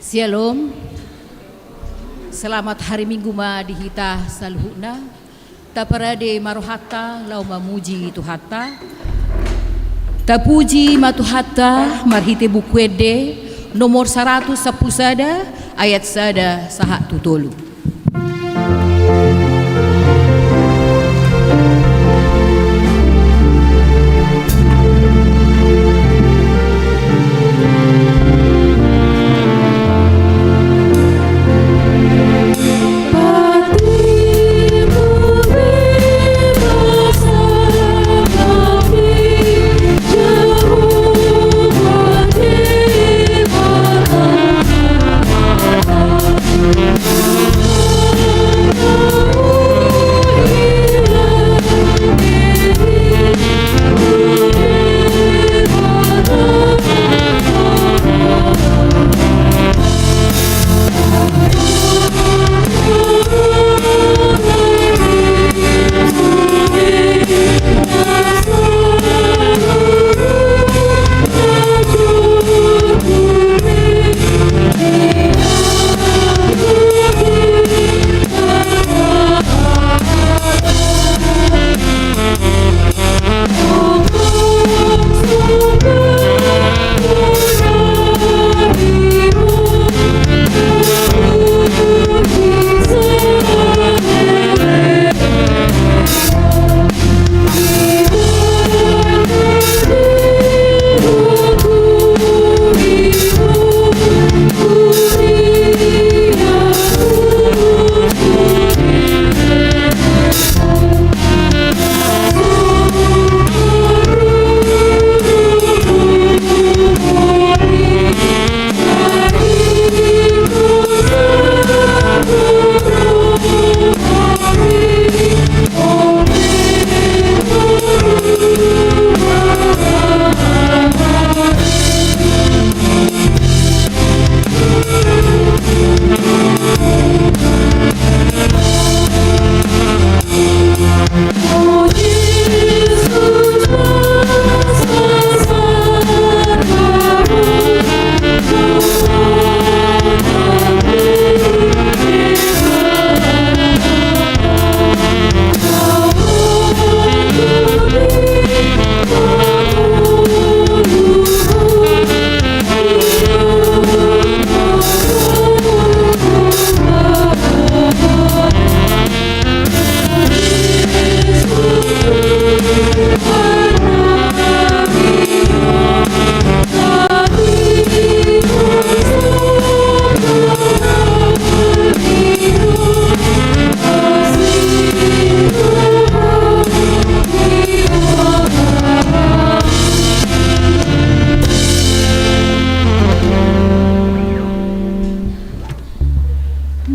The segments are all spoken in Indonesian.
Shalom. Selamat hari Minggu ma dihita salhuna. Taparade marohata lau mamuji tuhata. Tapuji matuhata marhite bukwede nomor 110 sada ayat sada saha tutolu.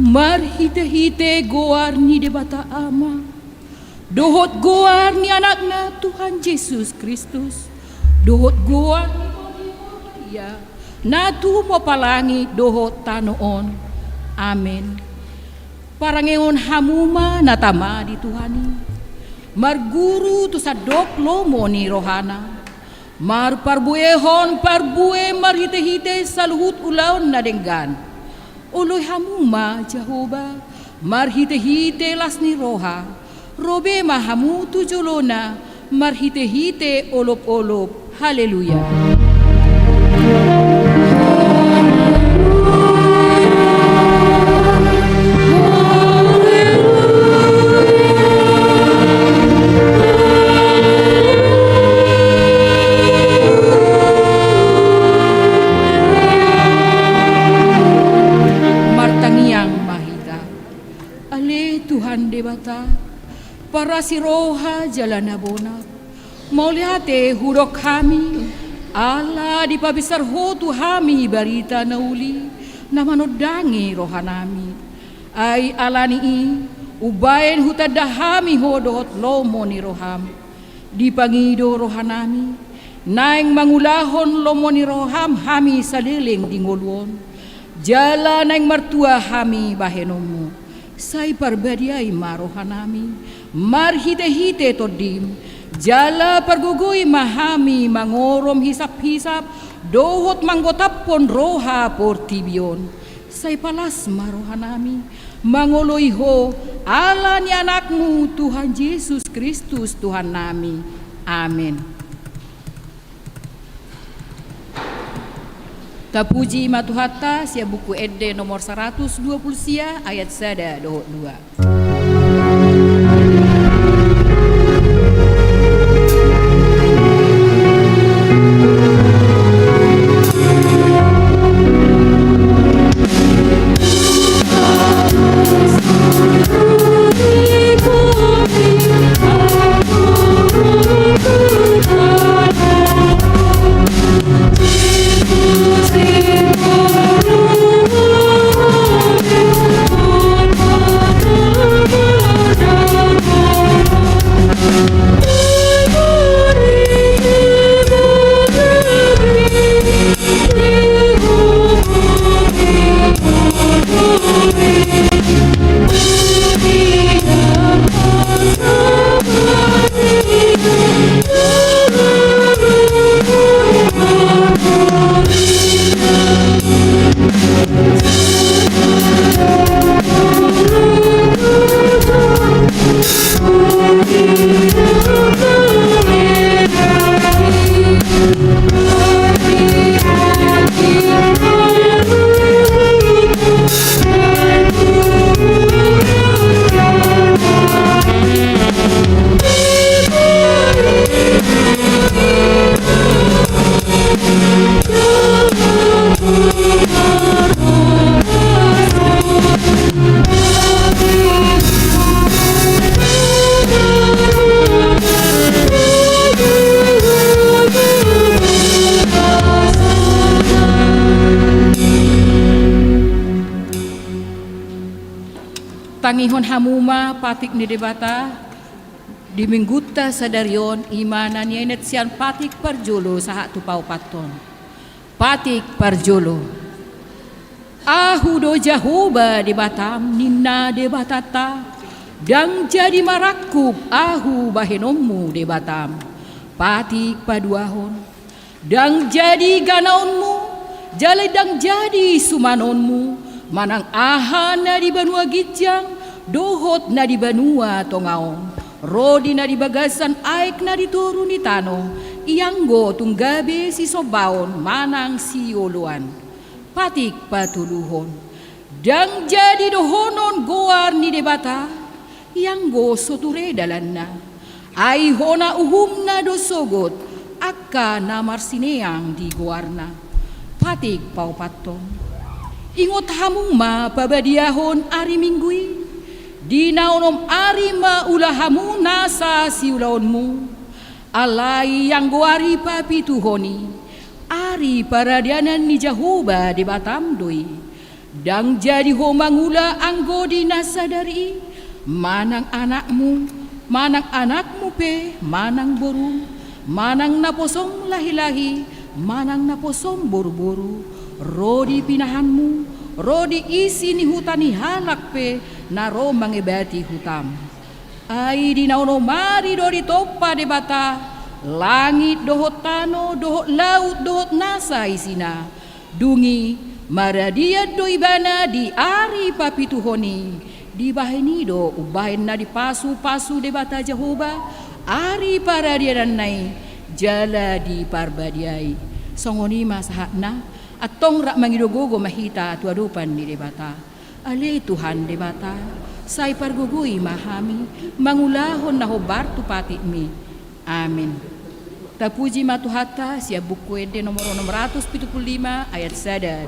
Marhite-hite goar ni debata ama, dohot goar ni anakna Tuhan Yesus Kristus, dohot goar ni ya, natu mo palangi dohot tanoon, amen. Parangeon hamuma natama di Tuhani, marguru tu sadok lomo ni rohana, mar parbuehon parbue marhite-hite saluhut ulaon na denggan. Oloy hamuma Jehovah, marhite-hite lasni roha, robe mahamu tujolona, marhite-hite olop-olop, haleluya. Debata para si roha jalan abona mau lihate hurok kami ala di pabisar hotu hami barita nauli namanodangi rohanami ay alani ubayen hutadahami hodohot lomo ni roham di pangido rohanami naing mangulahon lomo ni roham hami saliling dingolwon jala naing martua hami bahenomu sai parbadiai marohanami marhite-hite todim jala pargugui mahami mangorom hisap-hisap dohot manggotapon roha portibion. Say palas marohanami, mangoloiho ala ni anakmu Tuhan Yesus Kristus Tuhan nami. Amin. Tapuji matuhata sia buku Ede nomor 120 sia ayat sada dohot 2. Tangihon hamuma patik ni debata di mingguta sadarion imana nienet sian patik parjolo sahat tupau paton patik parjolo ahu do jahoba debatam ninna debatata dang jadi marakub ahu bahenomu debatam patik paduahon dang jadi ganaonmu jale dang jadi sumanonmu manang ahana di banua gijang dohot na di banua tongaon rodi na di bagasan aik na di turun di tano ianggo tunggabe si sobaon manang si oluan patik patuluhon dang jadi dohonon goar ni debata ianggo soture dalanna ai hona uhumna dosogot akka namar sineang di goarna patik pau patong ingot hamung ma pabadiahon ari minggui di naonom ari ma ulahamu nasa si ulaonmu alai yang goari papi tuhoni ari paradianan ni Jahoba di Batam doi dang jadi homangula anggo di nasa dari manang anakmu pe manang boru manang naposong lahi-lahi manang naposong boru-boru rodi pinahanmu rodi isi ni hutani halak pe naro mangebati hutam ai di nauno mari dori topa de bata langit dohot tano dohot laut dohot nasa isina dungi maradia doibana di ari papi tuhoni di bahini do ubahin na di pasu de bata Jahoba ari paradia dan nai jala di parbadiai songoni masahna atong rak mangidogogo mahita tuadupan ni debata ale Tuhan debata say pargugui mahami mangulahon na hobar tupati mi amin. Tapuji matuhata sia buku Ede nomor 675 ayat 1-2.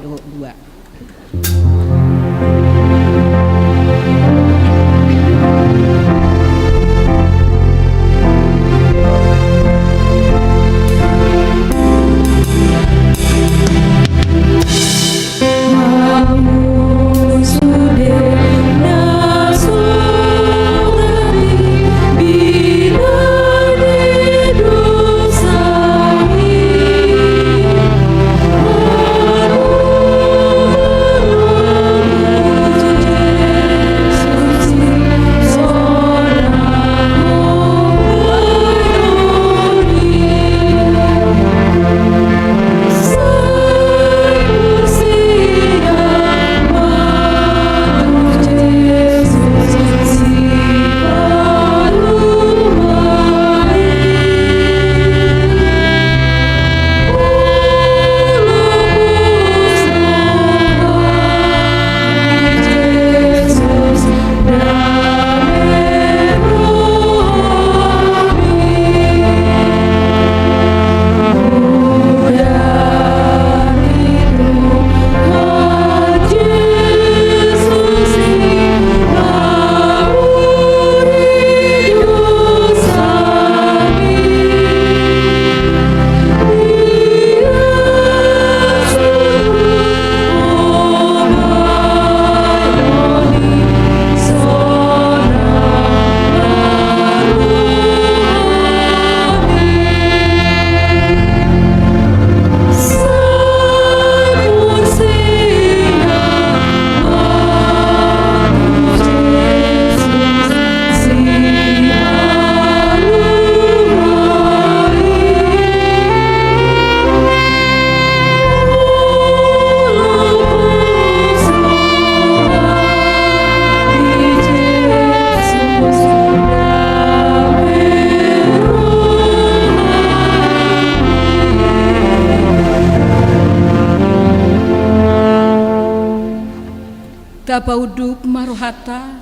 Tapauduk marohata,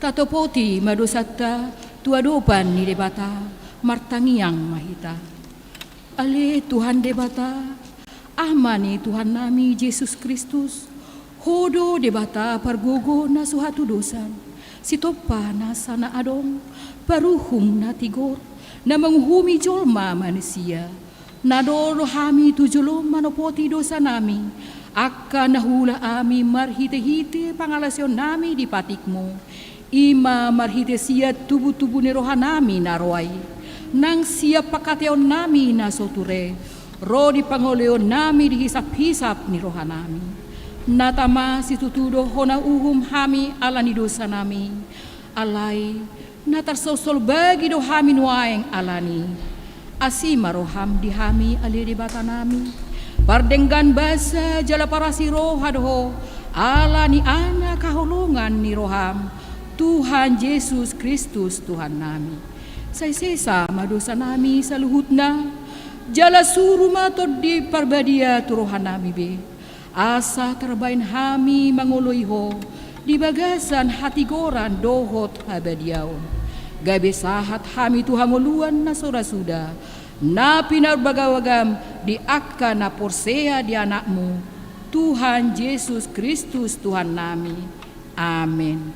tatopoti madosata, tuadopan ni debata, martangiang mahita. Ale Tuhan debata, amani Tuhan nami Yesus Kristus, hodo debata pargogo na suhatu dosan, sitopa na sana adong, paruhung na tigor, na menghumi jolma manusia, nadoro hami tujulom manopoti dosa nami, akan nahula ami marhite-hite pangalasyon nami di patikmo, ima marhite siya tubuh-tubuh ni rohanami naroay, nang siya pakateon nami na soture, ro di pangoleon nami dihisap-hisap ni rohanami, natama situtudo hona uhum hami ala ni dosa nami, alay natarsosol bagi do hami nuaeng alani, asima roham di hami aliri bata nami, pardenggan basa jala parasi roha doho, ala ni ana kahulungan ni roham, Tuhan Yesus Kristus Tuhan nami. Say-sesa madosa nami sa luhut na, jala suru matod di parbadia turohan nami be, asa terbain hami manguloyho, di bagasan hatigoran dohot habadiaw. Gabe sahat hami tuhanguluan na surasuda, na pinarbagawagam di akka na porsea di anakmu, Tuhan Yesus Kristus Tuhan nami. Amin.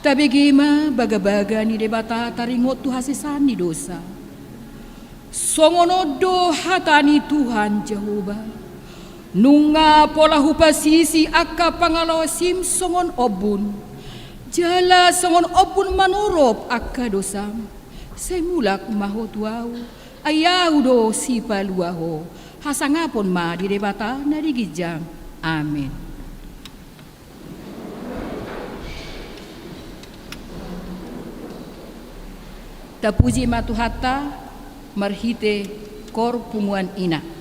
Tabigima bagabaga ni debata taringot tuhasisan ni dosa. Songonodo hatani Tuhan Jehovah, nunga pola hupasisi akka pangalawasim songon obun, jala songon obun manurop akka dosam, semulak mahotuau, ayaw do si paluaho, hasangapon ma di debata na digijang. Amin. Tapuji matuhata, marhite kor pumuan ina.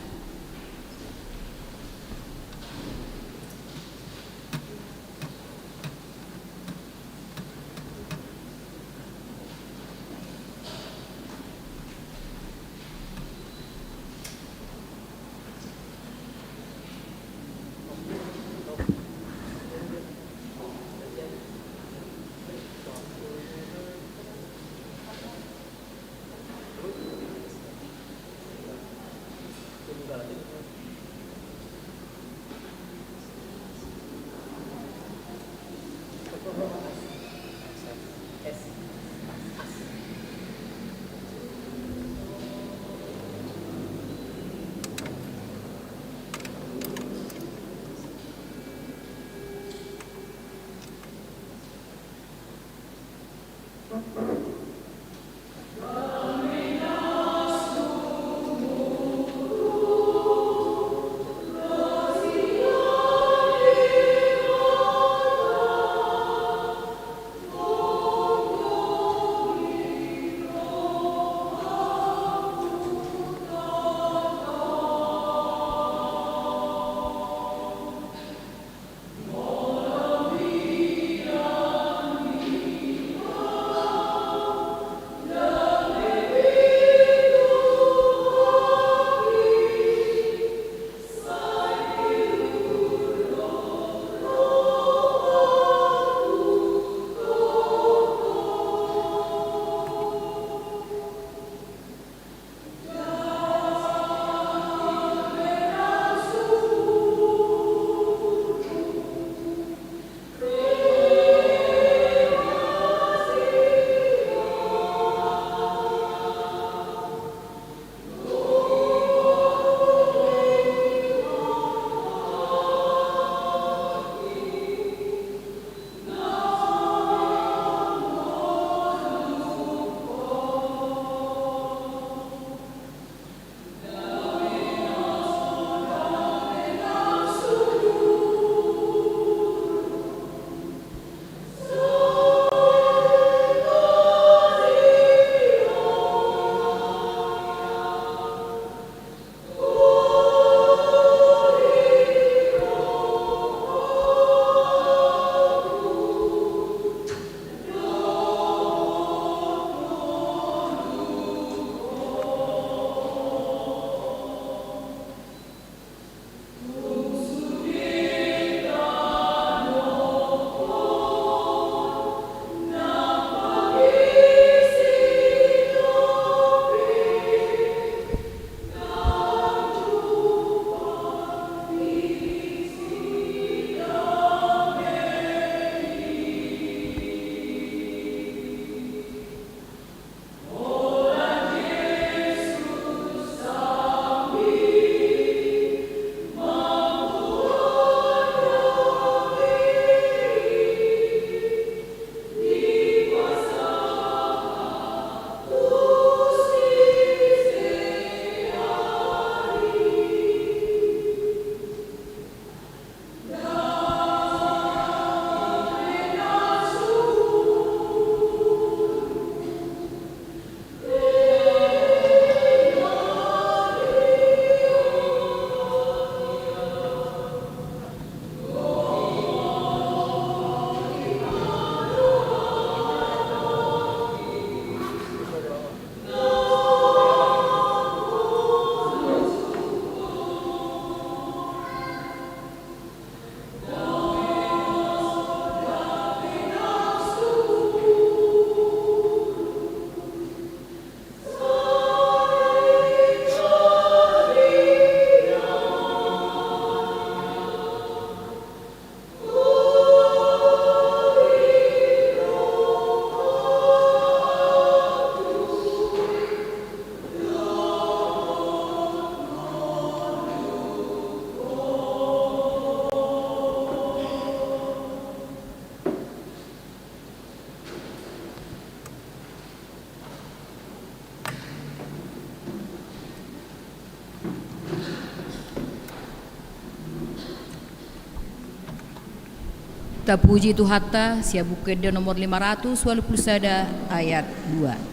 Tapuji tu hatta sia bukeda nomor 500 walaupun sada ayat 2.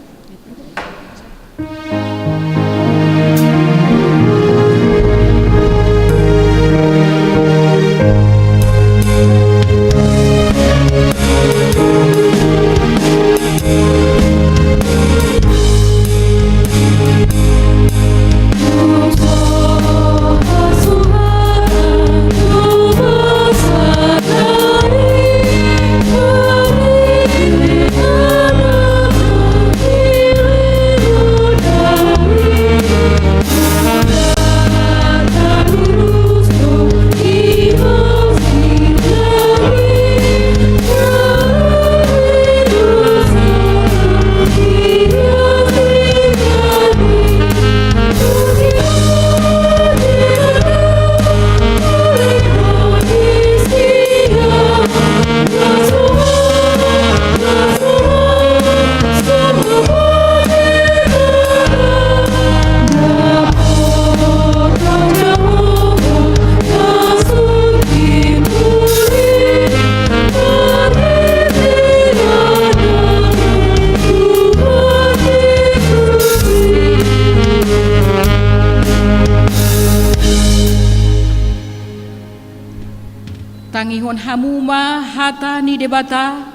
Tangihon hamuma hata ni debata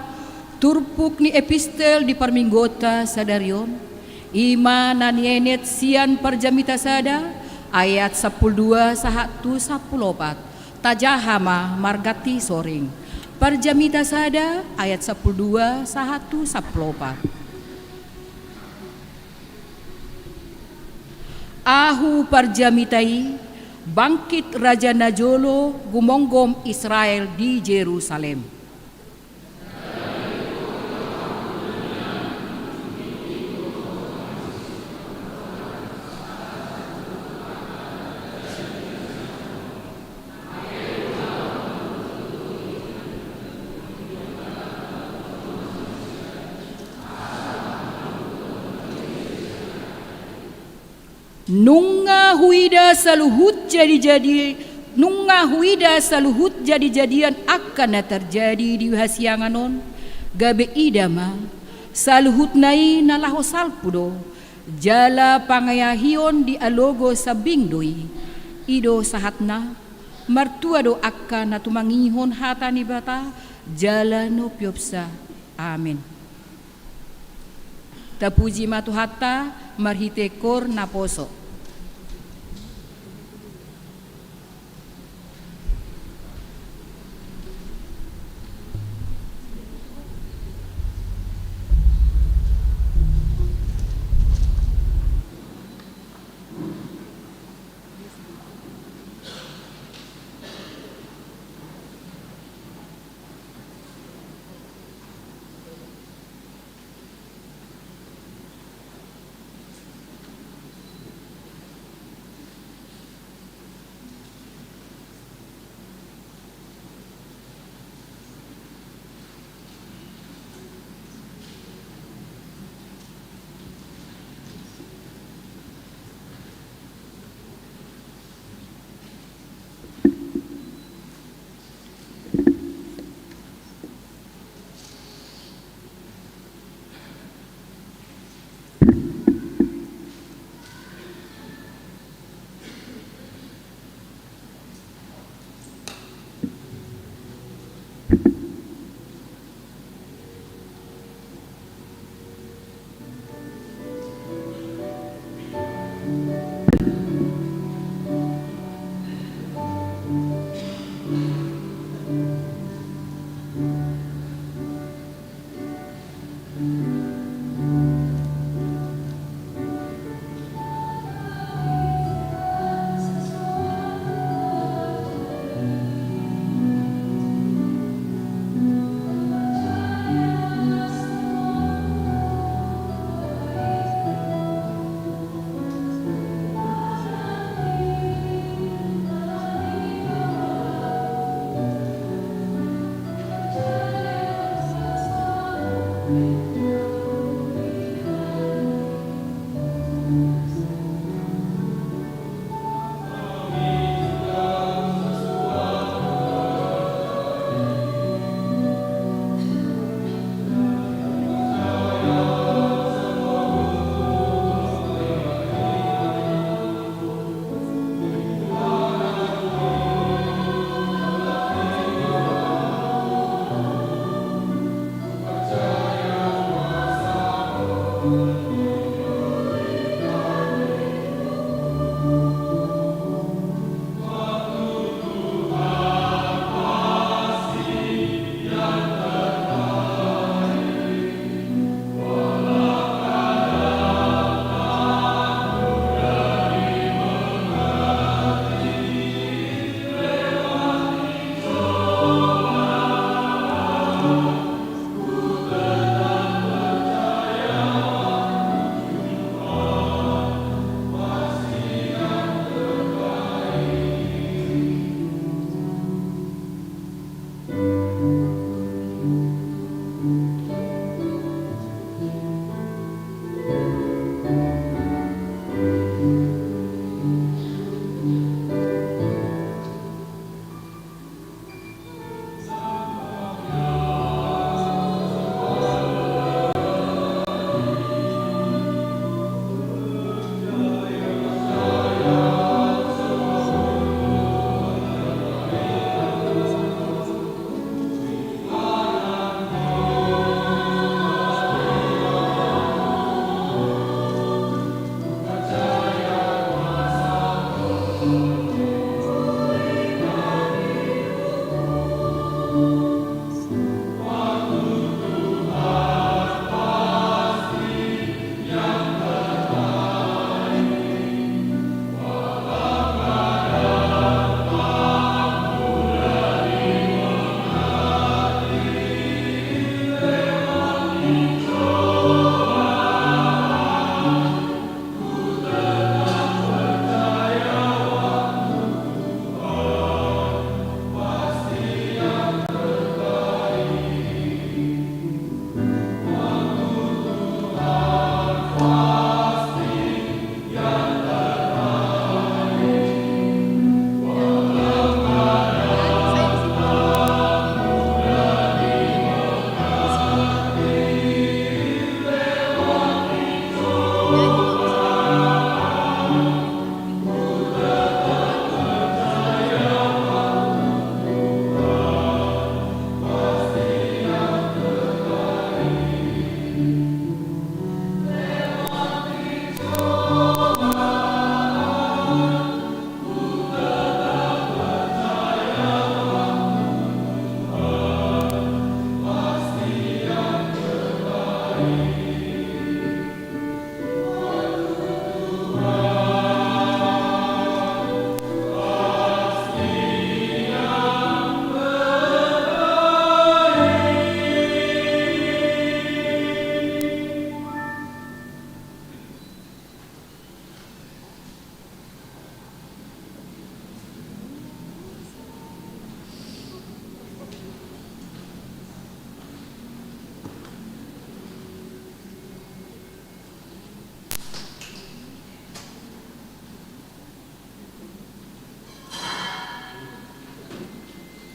turpuk ni epistel di parminggota sadarion ima nanienet sian parjamita sada ayat 12 sahatu 14 tajahama margati soring parjamita sada ayat 12 sahatu 14 ahu parjamitai bangkit Raja Najolo gumonggom Israel di Jerusalem. Nunga huida saluhut jadi-jadian akan terjadi di hasianganon gabe idama saluhut nai nalaho salpudo jala pangayahion di alogo sabingdoi ido sahatna martuado akan natumangihon hatani bata jala no piopsa amin. Tapuji matu hatta marhitekor naposo.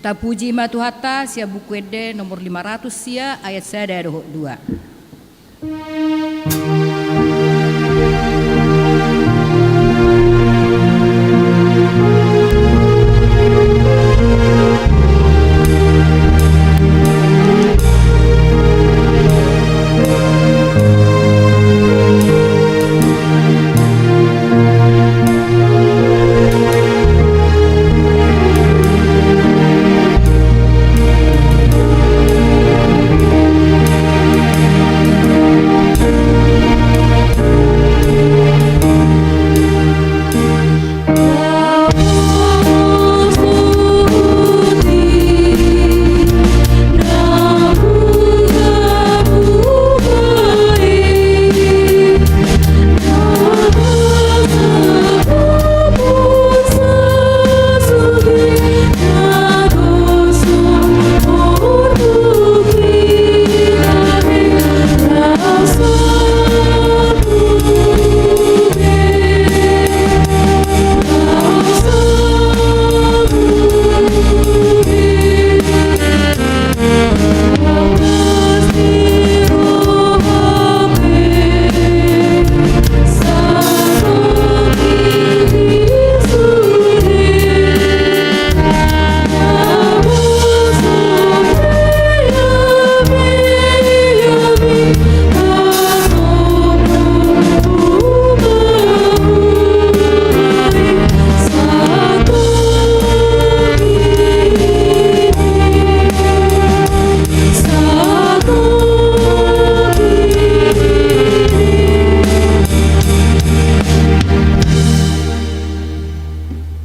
Tapuji matuhata sia buku ede nomor 500 sia ayat saya dari 2.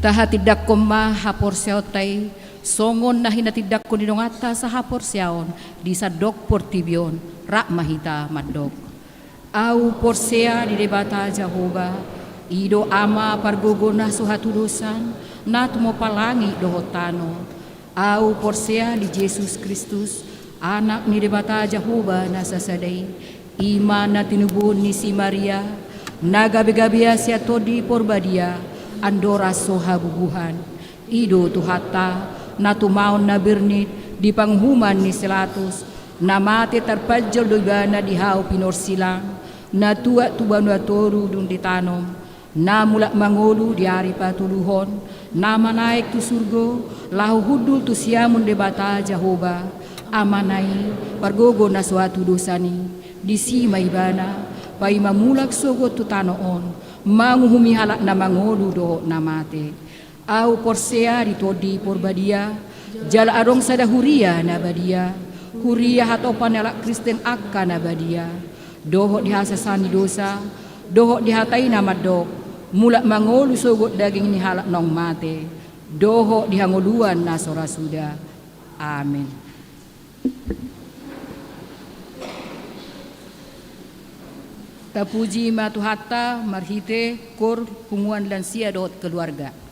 Taha tidak koma hapor siautai songon nahina tidak kunidongata sa hapor siaon di sadok portibion rak mahita madok au porsea di debata Jehovah ido ama pargogona suhatu dosan nat mo palangi dohotano au porsea di Yesus Kristus anak ni debata Jehovah nasasadai iman na tinubun ni si Maria nagabi-gabia sia todi porbadia andora soha bubuhan ido tuhata natumaon na birnit di panghuman ni selatus namate terpajal dogana di hau pinor silang na tua tuban watoru dung ditanom na mulak mangolu di hari patuluhon nama naik tu surgo lahu hudul tu siamun debata Jehovah amanai pargogo na suatu dosani di si maibana pai mamulak sogo tu tanoon manguhumi halak na mangolu do namate au porsea di todi porbadia jala arong sada huria nabadia, huria hato panelak Kristen akka nabadia, doho dihasasani dosa, doho dihatai nama dok, mulak mangolu sogot daging ni halak nong mate, doho dihangoluan nasora suda. Amin. Tapuji matuhata marhite kor punguan lansia dot keluarga.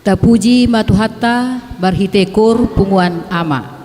Tapuji matuhatta barhitekur punguan ama.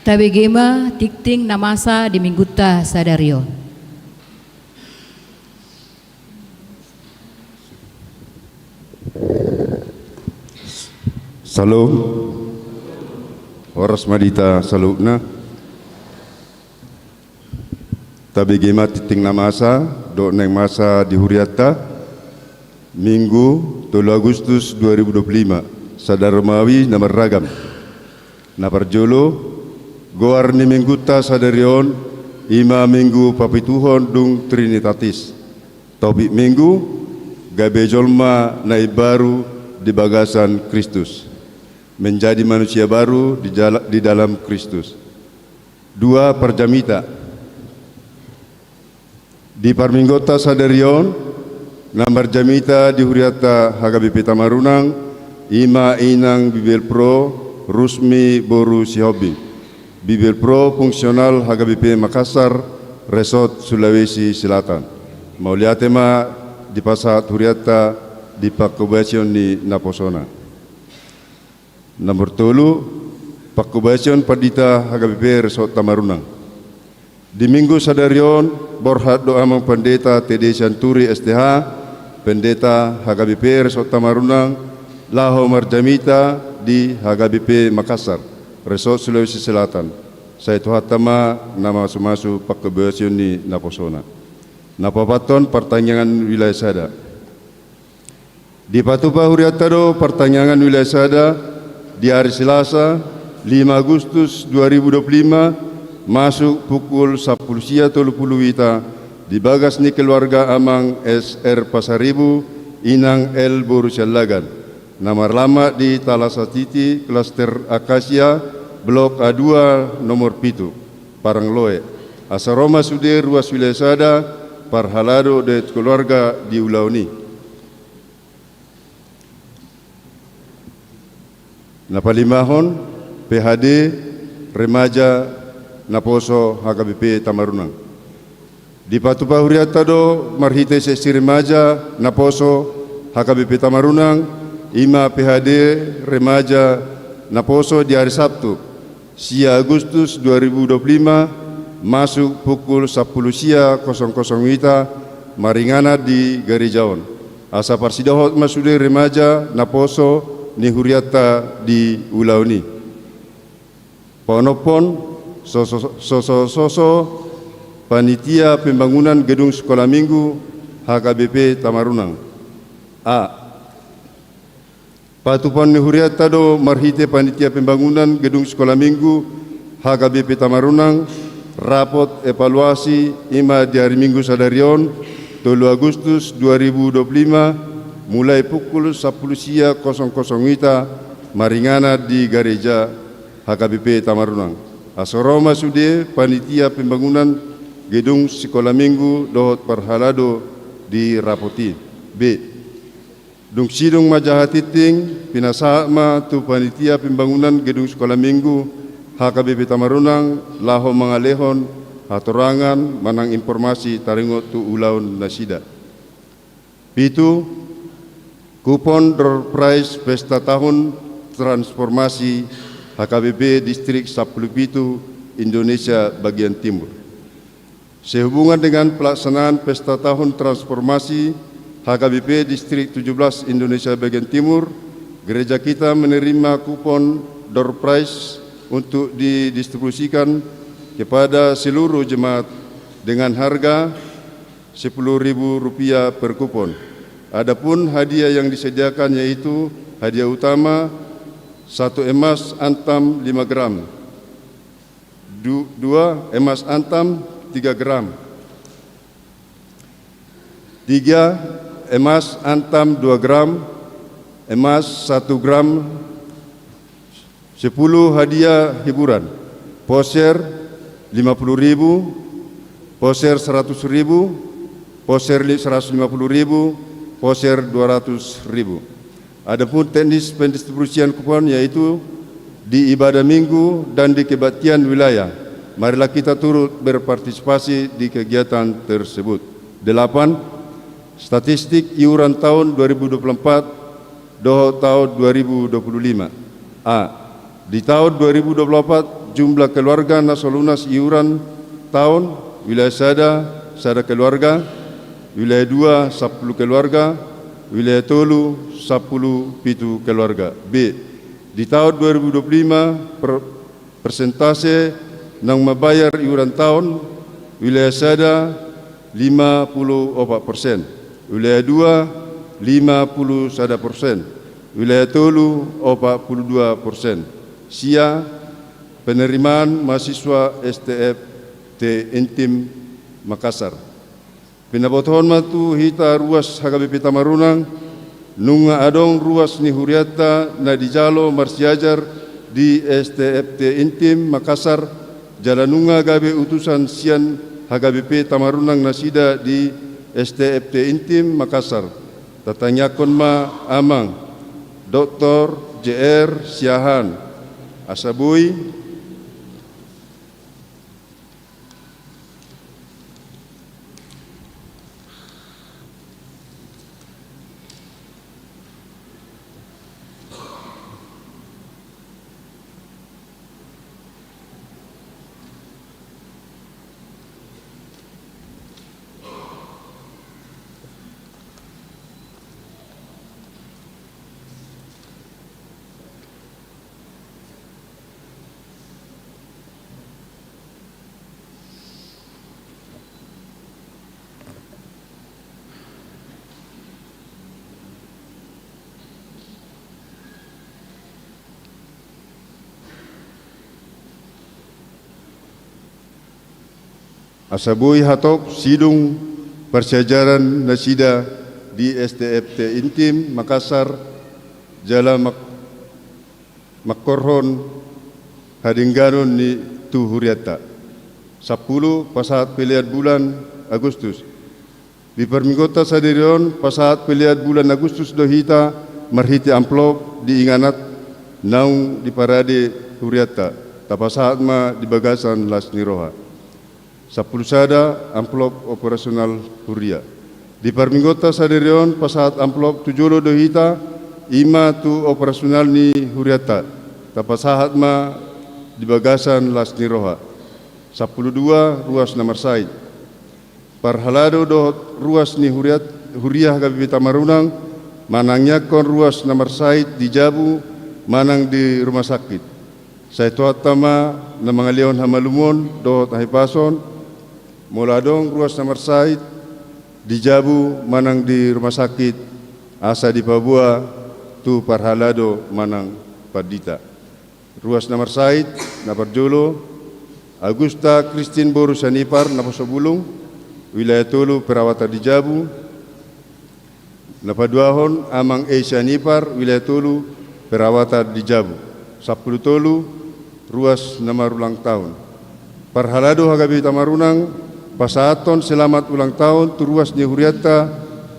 Tabegema tikting namasa di Mingguta Sadarion. Salam. Horas madita salubna. Tabegema titing namasa do neng masa di Huriata Minggu 3 Agustus 2025 Sadarmawi namar ragam. Naparjolo goar ni Mingguta Sadarion ima minggu papituhon dung Trinitatis. Topik minggu gabe jolma naib baru di bagasan Kristus. Menjadi manusia baru di dalam Kristus. 2 Perjamita. Di Parminggota Sadarion namar jamita di Huriata HKBP Tamarunang ima inang Bibel Pro Rusmi Boru Sihobi. Bibel Pro fungsional HKBP Makassar Resort Sulawesi Selatan. Mauliatema di Pasat Huriata di Pakkobasion di Naposona. Nomor 3 Pakkobasion Padita HKBP Resort Tamarunang. Di Minggu Sadarion borhat doa Pendeta TD Santuri STH Pendeta HKBP Resort Tamarunang Laho Marjamita di HKBP Makassar Resort Sulawesi Selatan. Saya tuhatama nama sumasu Pakkobasion di Naposona. Napapaton pertanyaan wilayah sada. Di Patupa Huriatado pertanyaan wilayah sada di hari Selasa 5 Agustus 2025 masuk pukul 10.30 wita di bagas ni keluarga Amang SR Pasaribu Inang L Borusialagan. Nama lama di Talasatiti Klaster Akasia Blok A2 nomor Pitu Parangloe. Asaroma Sudir Ruas Wilayah Sada Parhalado de keluarga di Ulauni. Napalimahon PHD Remaja Naposo HKBP Tamarunang. Di Patupa Huriatado marhite sesi remaja Naposo HKBP Tamarunang ima PHD Remaja Naposo di hari Sabtu sia Agustus 2025 masuk pukul 10.00 wita maringana di Garijaon. Asa parsidahot masude Remaja Naposo ni Huriata di Ulauni. Ponopon soso panitia pembangunan gedung sekolah minggu HKBP Tamarunang. A. Patupan ni Huriatado marhite panitia pembangunan gedung sekolah minggu HKBP Tamarunang rapot evaluasi ima di hari Minggu Sadarion 3 Agustus 2025 mulai pukul 10.00 wita maringana di Gereja HKBP Tamarunang. Asoroma sude panitia pembangunan gedung sekolah minggu dohot Parhalado di rapoti. B. Dung sidung majahatiting pinasama tu panitia pembangunan gedung sekolah minggu HKBP Tamarunang laho mangalehon hatorangan manang informasi taringot tu ulaun nasida. Pitu kupon door prize pesta tahun transformasi HKBP Distrik 17 Indonesia bagian timur. Sehubungan dengan pelaksanaan pesta tahun transformasi HKBP Distrik 17 Indonesia bagian timur, gereja kita menerima kupon door prize untuk didistribusikan kepada seluruh jemaat dengan harga Rp10.000 per kupon. Adapun hadiah yang disediakan yaitu hadiah utama 1 emas antam 5 gram, 2 emas antam 3 gram, 3 emas antam 2 gram, emas 1 gram, 10 hadiah hiburan, poser 50.000, poser 100.000, poser 150.000, poser 200.000. Adapun teknis pendistribusian kupon yaitu di ibadah minggu dan di kebaktian wilayah. Marilah kita turut berpartisipasi di kegiatan tersebut. 8. Statistik iuran tahun 2024 do tahun 2025. A. Di tahun 2024 jumlah keluarga nasol lunas iuran tahun, wilayah sada keluarga, wilayah 2 10 keluarga, wilayah tolu 10 pitu keluarga. B. Di tahun 2025 persentase nang membayar iuran tahun, wilayah sada 54%, wilayah 2 51%, wilayah tolu 42%. Sia penerimaan mahasiswa STF T Intim Makassar. Pinabotohon matu hita ruas HKBP Tamarunang nunga adong ruas ni huriata na dijalo marsiajar di STF T Intim Makassar jalanunga gabe utusan sian HKBP Tamarunang nasida di STF T Intim Makassar. Tatanyakon ma amang Dr. JR Siahan Asabui Asabui hatop sidung persiajaran nasida di STFT Intim Makassar jala makorhon hadingganon ni tuhuriata 10 pasat pilihan bulan Agustus di perminggota sadirion pasat pilihan bulan Agustus dohita marhiti amplop di inganat naung di parade huriata tapasat ma di bagasan las niroha 10 sada amplop operasional huria. Di perminggota sadirion pasat amplop 7 dohita ima tu operasional ni huriata. Tapasahat ma di bagasan las niroha. 12 ruas namar said. Parhalado dohot ruas ni huriah gabi Tamarunang manangnya kon ruas namar said di Jabu manang di rumah sakit. Saya tuatama na mga leon hamalumon dohot ahipason muladong ruas namar said di Jabu manang di rumah sakit asa di Papua tu parhalado manang padita. Ruas namar said na parjolo Agusta Christine Boru Sanipar na Pasobulung wilayah tolu perawatan di Jabu na paduahon amang Asia Nipar wilayah tolu perawatan di Jabu 10 tolu ruas namar ulang tahun parhalado hagabi Tamarunang pasaton selamat ulang tahun turuas ni huriata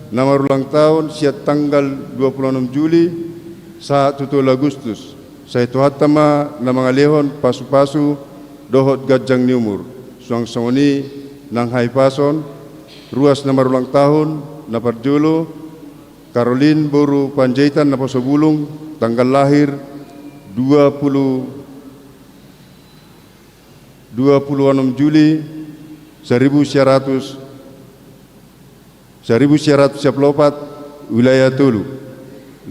namar ulang tahun siat tanggal 26 Juli saat 7 Agustus saya tuhatama na mga lehon pasu-pasu dohot gajang ni umur suang songoni nang haipason ruas namar ulang tahun na parjolo Caroline Boru Panjaitan na Pasobulung tanggal lahir 26 Juli 1914 wilayah Tulu.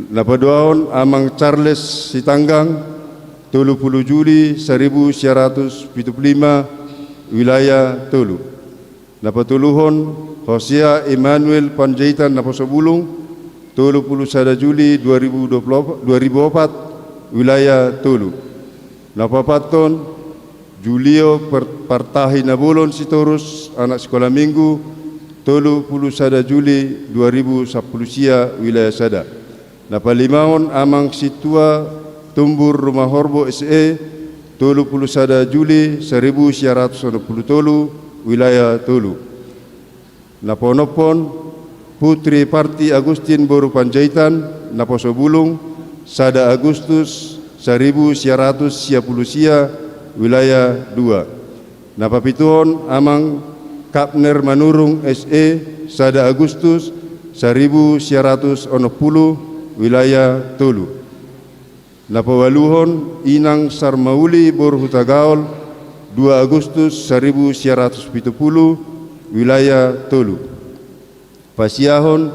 Napaduahon amang Charles Sitanggang 30 Juli 1975 wilayah Tulu. Napatuluhon Hosea Emmanuel Panjaitan Napasobulung 31 Juli 2004 wilayah Tulu. Napapaton Julio Partahi Nabulon Sitorus anak sekolah minggu 31 Juli 2010 wilayah Sada. Napalimaon amang situa Tumbur Rumah Horbo SE 31 Juli 1963 wilayah Tolu. Naponopon Putri Parti Agustin Boru Panjaitan Naposobulung Sada Agustus 1910 wilayah 2. Napapituhon amang Kapner Manurung SE Sada Agustus 1960 wilayah Tolu. Napawaluhon Inang Sarmauli Bor Hutagaol 2 Agustus 1970 wilayah Tolu. Pasiahon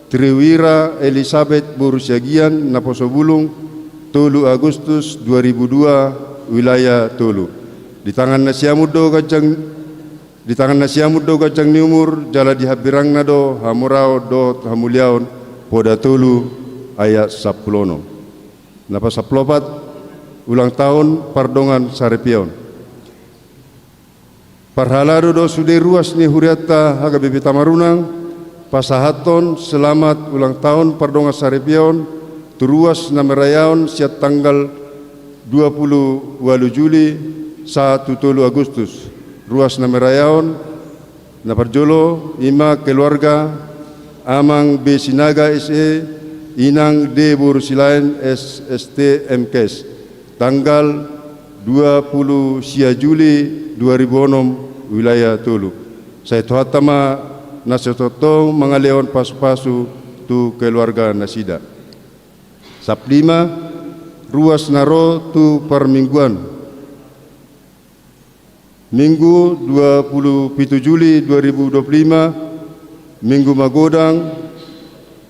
Triwira Elizabeth Bor Siagian Naposobulung 3 Agustus 2002 wilayah Tolu. Di tangan nasiamud do gajang ni umur jala dihabirang nado hamurao do hamuliaon poda Tolu ayat 10. Napa saplopat ulang tahun pardongan Sarepion. Parhalado do sude ruas ni huriata haga bebe Tamarunang pasahaton selamat ulang tahun pardongan Sarepion turuas namerayaon siat tanggal 28 Juli 1 Agustus ruas namerayaon naparjolo ima keluarga Amang B. Sinaga SE Inang D. Borusilain SST MKes tanggal 20 Juli 2006 wilayah Tolu. Saya tuhatama nasototong mangaleon pasu-pasu tu keluarga nasida. Saplima ruas naro tu permingguan. Minggu 27 Juli 2025 Minggu Magodang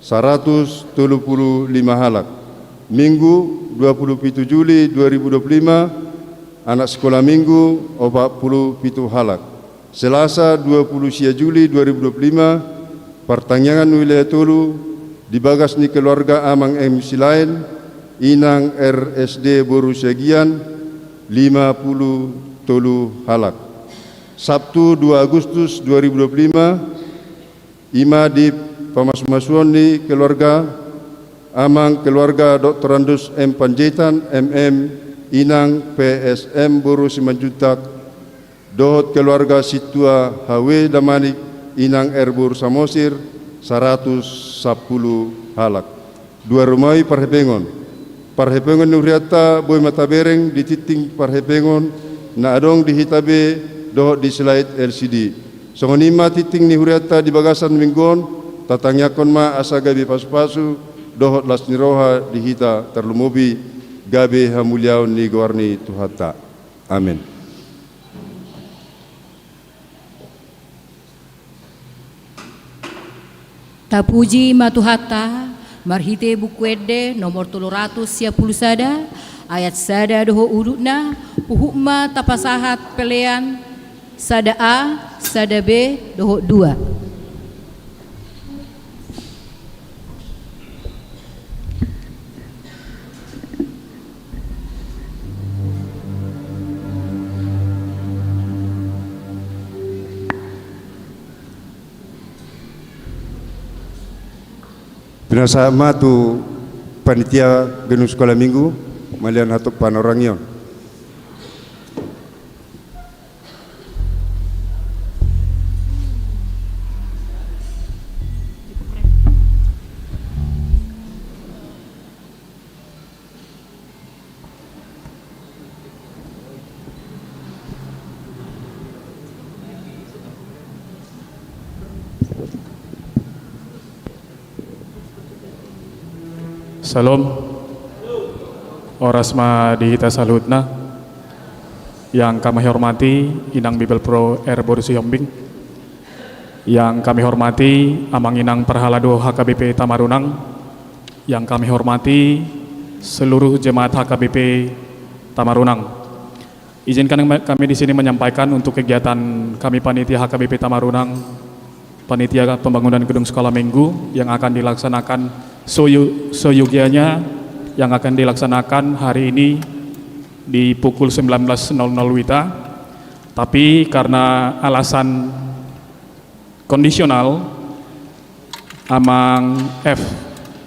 135 halak. Minggu 27 Juli 2025 anak sekolah minggu 47 halak. Selasa 20 Juli 2025 pertanyaan wilayah Tolu dibagas ni keluarga Amang MC lain Inang RSD Boru Siagian 50 Tolu halak. Sabtu 2 Agustus 2025 Ima di Pamasmasuan ni keluarga Amang keluarga Dr. Andus M. Panjaitan MM Inang PSM Boru Simanjuntak dohot keluarga Situa HW Damanik Inang Erbur Samosir 110 halak. 2 rumai parhepengon nuriata boy matabereng di titing parhepengon na adong di hitabe dohot di slide LCD. Songonima titing ni huriata di bagasan minggon tatangyakon ma asa gabi pasu-pasu dohot las niroha dihita terlumubi gabe hamuliaun ni gowarni tuhata. Amin. Tapuji matuhata marhite bukuede nomor 310 sada ayat sada doho urutna uhukma tapasahat pelean sada A sada B doho 2. Pinasa matu panitia genu sekolah minggu malian hatok panorangnya. Salam, orasma dihita salutna, yang kami hormati Inang Bibel Pro R. Borusi Yombing, yang kami hormati Amang Inang Perhalado HKBP Tamarunang, yang kami hormati seluruh jemaat HKBP Tamarunang. Izinkan kami di sini menyampaikan untuk kegiatan kami panitia HKBP Tamarunang, panitia pembangunan gedung sekolah minggu yang akan dilaksanakan soyogianya yang akan dilaksanakan hari ini di pukul 19.00 WITA, tapi karena alasan kondisional Amang F.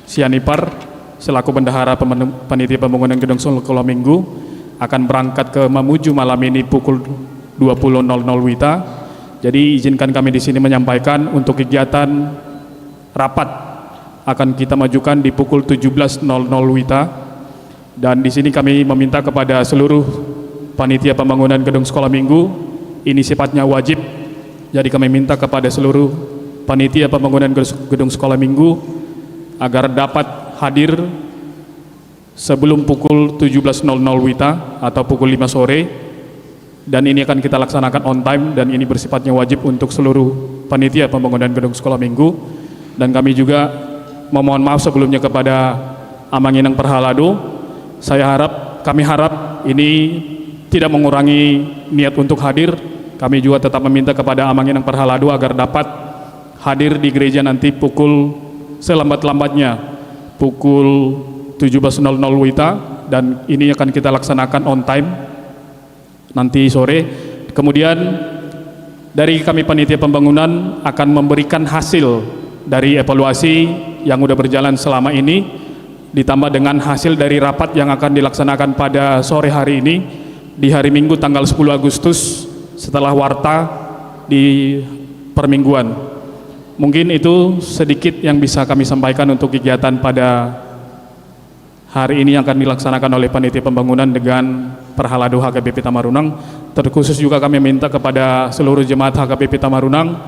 Sianipar selaku bendahara panitia pembangunan gedung sekolah minggu akan berangkat ke Mamuju malam ini pukul 20.00 WITA. Jadi izinkan kami di sini menyampaikan untuk kegiatan rapat akan kita majukan di pukul 17.00 WITA, dan di sini kami meminta kepada seluruh panitia pembangunan gedung sekolah minggu, ini sifatnya wajib, jadi kami minta kepada seluruh panitia pembangunan gedung sekolah minggu agar dapat hadir sebelum pukul 17.00 WITA atau pukul 5 sore, dan ini akan kita laksanakan on time, dan ini bersifatnya wajib untuk seluruh panitia pembangunan gedung sekolah minggu. Dan kami juga memohon maaf sebelumnya kepada Amanginang Perhalado. Kami harap ini tidak mengurangi niat untuk hadir. Kami juga tetap meminta kepada Amanginang Perhalado agar dapat hadir di gereja nanti selambat-lambatnya pukul 17.00 WITA, dan ini akan kita laksanakan on time nanti sore. Kemudian dari kami panitia pembangunan akan memberikan hasil dari evaluasi yang sudah berjalan selama ini, ditambah dengan hasil dari rapat yang akan dilaksanakan pada sore hari ini di hari Minggu tanggal 10 Agustus setelah warta di permingguan. Mungkin itu sedikit yang bisa kami sampaikan untuk kegiatan pada hari ini yang akan dilaksanakan oleh panitia pembangunan dengan Perhalado HKBP Tamarunang. Terkhusus juga kami minta kepada seluruh jemaat HKBP Tamarunang,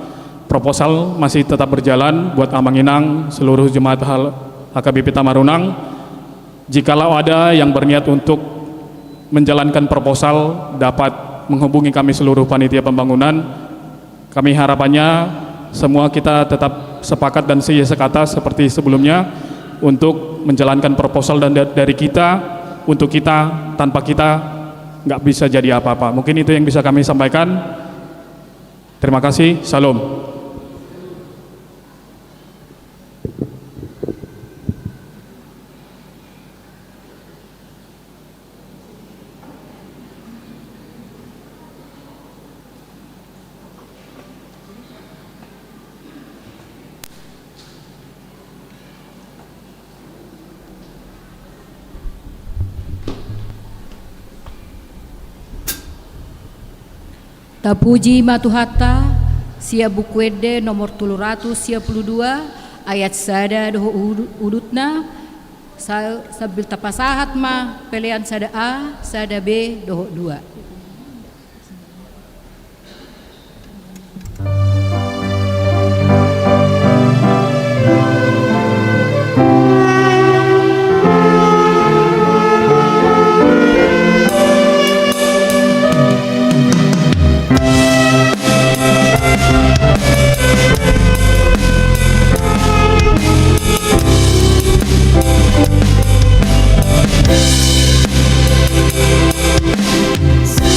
proposal masih tetap berjalan buat Amanginang, seluruh jemaat HKBP Tamarunang. Jikalau ada yang berniat untuk menjalankan proposal, dapat menghubungi kami seluruh panitia pembangunan. Kami harapannya semua kita tetap sepakat dan sekata seperti sebelumnya untuk menjalankan proposal, dan dari kita untuk kita, tanpa kita nggak bisa jadi apa-apa. Mungkin itu yang bisa kami sampaikan. Terima kasih. Salam. Tapuji Matuhata sia bukuede nomor 352 ayat sada doho udutna sabil tapasahat ma pelean sada A sada B doho 2. Say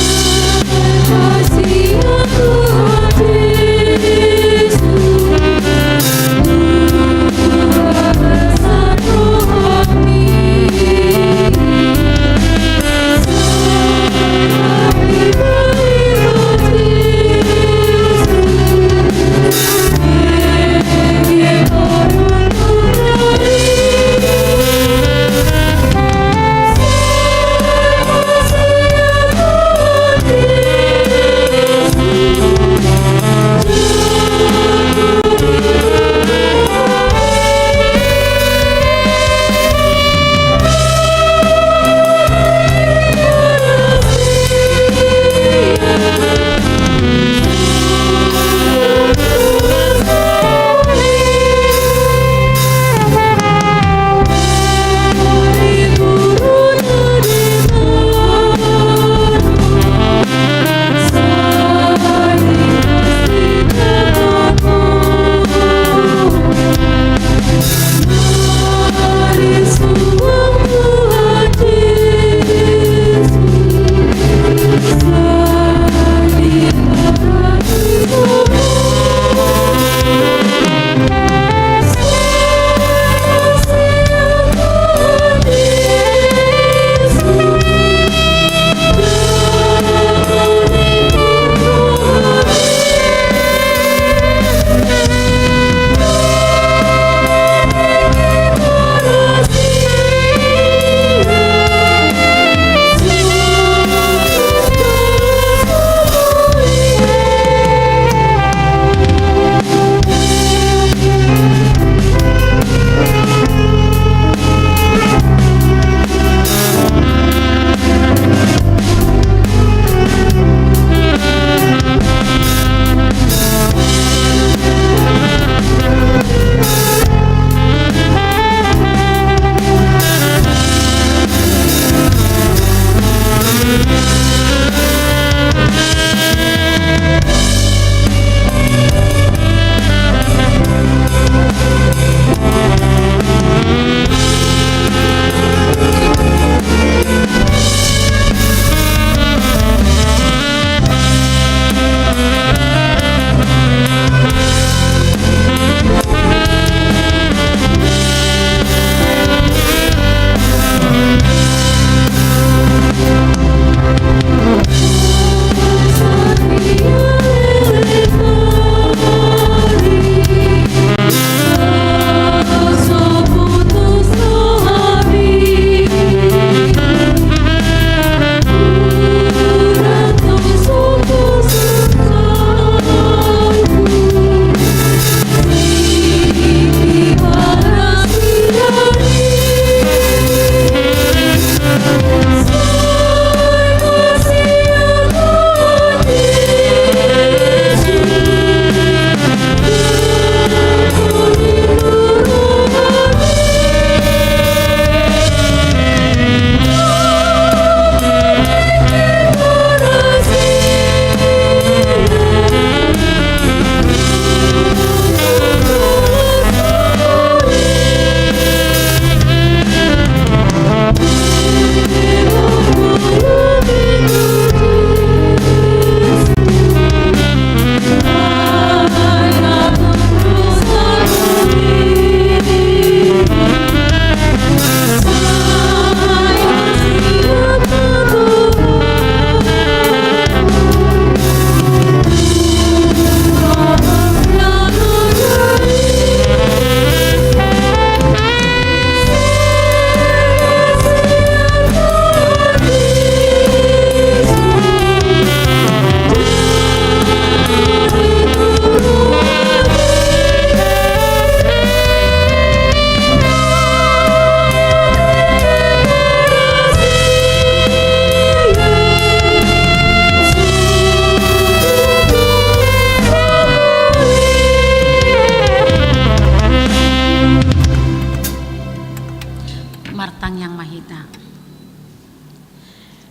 martang yang mahita.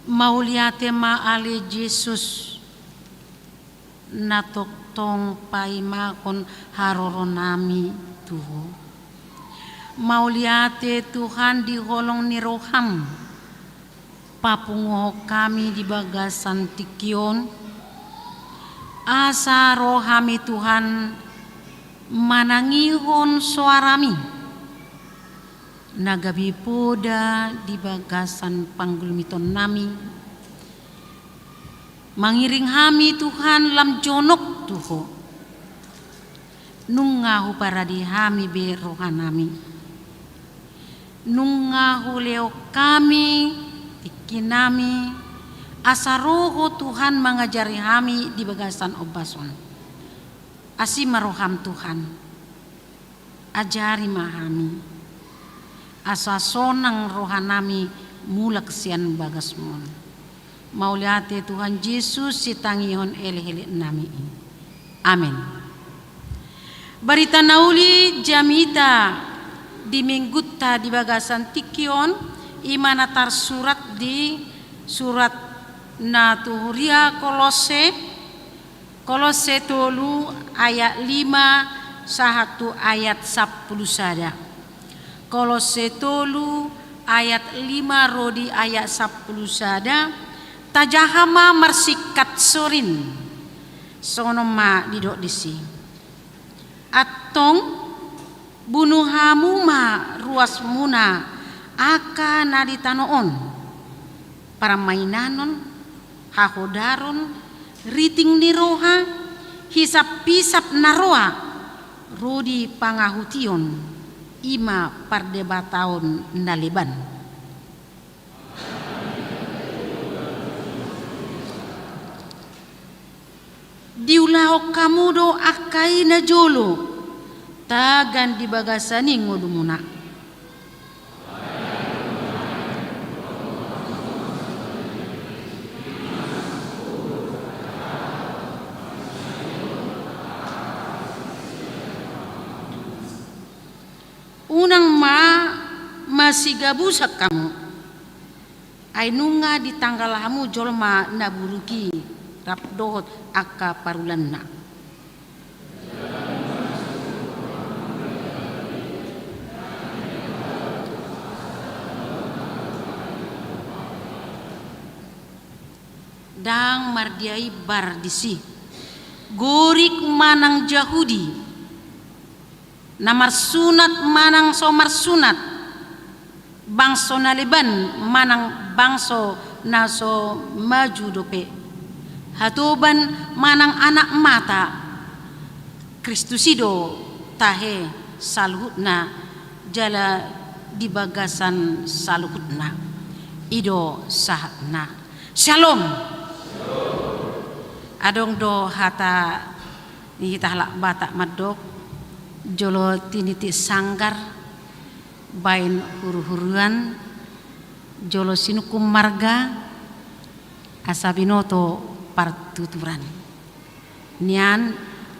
Mauliate ma ale Jesus natoktong paima kon haroro nami Tuhan. Mauliate Tuhan di holong ni roham papungo kami di bagasan tikion asa rohami Tuhan manangihon suarami nagabi poda di bagasan panggulmiton nami mangiring hami Tuhan lam jonok tuho nungahu para di hami be rohanami nungahu leo kami tikinami asa roho Tuhan mengajari hami di bagasan obason asi maroham Tuhan ajari mahami asa sonang rohanami mula kesian bagasmon mauliate Tuhan Yesus sitangihon ele-ele nami amin. Barita nauli jamita di minggutta di bagasan tikion imana tar surat di surat naturia Kolose tolu ayat 5 sahatu ayat 10 sada. Kolose tolu ayat 5 rodi ayat 10 sada. Tajahama marsikat sorin sono ma didok disi. Atong bunuhamu ma ruas muna aka naditanoon para mainanon hahodaron riting ni roha hisap-pisap naroa rodi pangahution ima pardebataon naliban diulah kamudo akai na jolo tagan di bagasani ngodumuna unang masih gabusak kamu ay nunga di tanggal hamu jolma naburuki rapdohot akka parulanna dang mardiai bar disi gorik manang Yahudi namar sunat manang somar sunat bangso naliban manang bangso naso maju dope hatoban manang anak mata Kristusido tahe saluhutna jala di bagasan saluhutna ido sahatna shalom adong do hata hitahlak batak madok jolo tiniti sanggar bain huru-huruan jolo sinukum marga asabinoto partuturan nian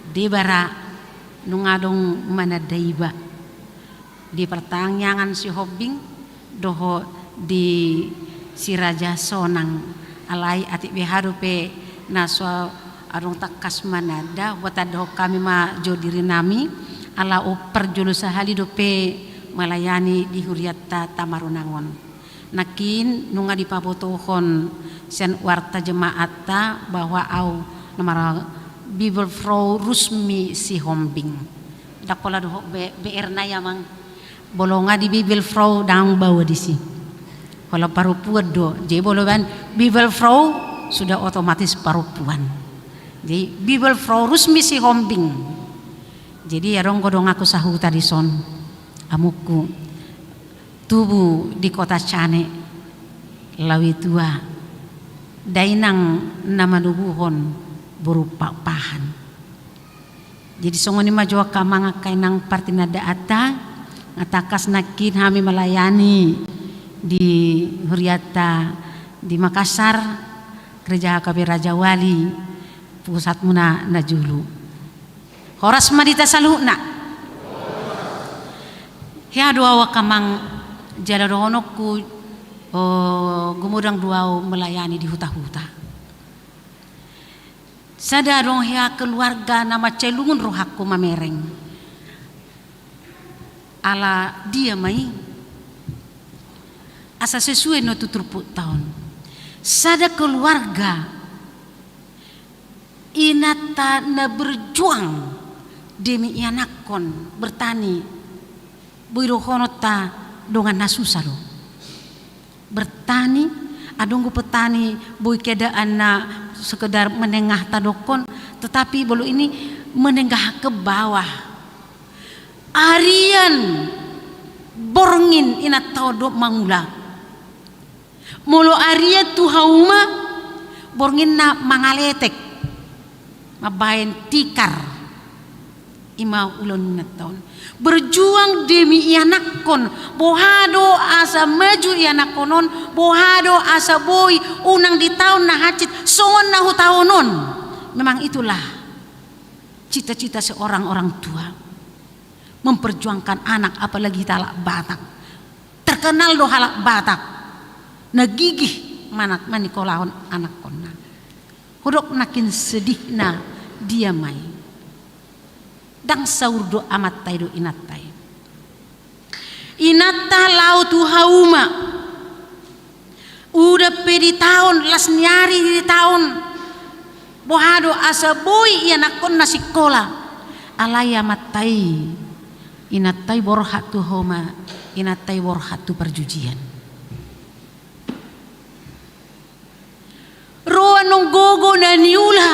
debara nungadong manadaiba di pertanyaan si hobbing doho di si raja sonang alai atik beharupe naswa adong takas manada watadoh kami ma jodiri nami ala oper jolo sahali dope malayani di huriatta tamarunangon nakin nunga dipabotohon sen warta jemaata bahwa au namara Bible Frau Rusmi si Hombing dakola doh BR na yamang bolonga di Bible Frau dang bawa disi kalau parupuan do jadi boloban Bible Frau sudah otomatis parupuan jadi Bible Frau Rusmi si Hombing jadi ya ronggo dong aku sahu tadi son amuku tubuh di kota Cane lawi tua dainang nama dubuhon berupa pahan jadi songoni majoa kamanga kainang partinada ata ngatakas nakin hami melayani di Huriata di Makassar gereja HKB Raja Wali pusat muna najulu horas madita saluhna ya doa wakamang jala dohonokku gumudang duau melayani di huta-huta. Sada dong ya keluarga nama celungun rohaku mamereng. Ala dia mai asa sesuai no tuturput tahun. Sada keluarga inata na berjuang demi ianakon bertani buiro honota dongan nasusaro bertani adonggo petani boy kedaan na sekedar menengah tadokon, tetapi bolu ini menengah ke bawah. Arian borngin ina tawdo mangula molo aria tu hauma borngin na mangaletek mabayan tikar ima ulon na taon berjuang demi ianakon bohado asa maju ianakonon bohado asa boy unang di tahun na hacit songon na hutaonon. Memang itulah cita-cita seorang orang tua, memperjuangkan anak, apalagi halak Batak terkenal do halak Batak nagigih manat manikolahon anak konna hodok nakin sedih na dia mai dang saurdo amat tay do inatay inatta lau tu hauma udah pedi tahun las nyari di tahun bohado asa boy ianakon na sikola alaya matai inatay borhatu homa inatay borhatu perjujian roa nong gogo na niula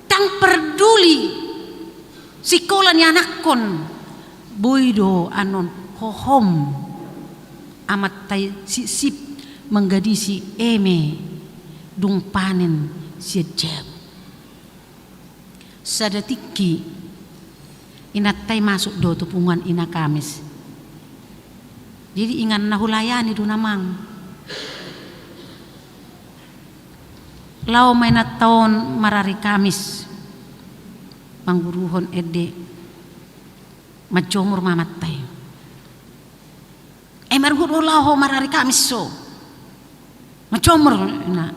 tang peduli sikola ni anakon boydo anon hohom amat tay sip menggadisi eme dung panen siajab sadatiki inatay masuk do tupungan ina Kamis. Jadi ingan nahulayani do namang lau mainat tahun marari Kamis mangguruhon ede majomur mamatay margudo lau marari Kamis so majomur na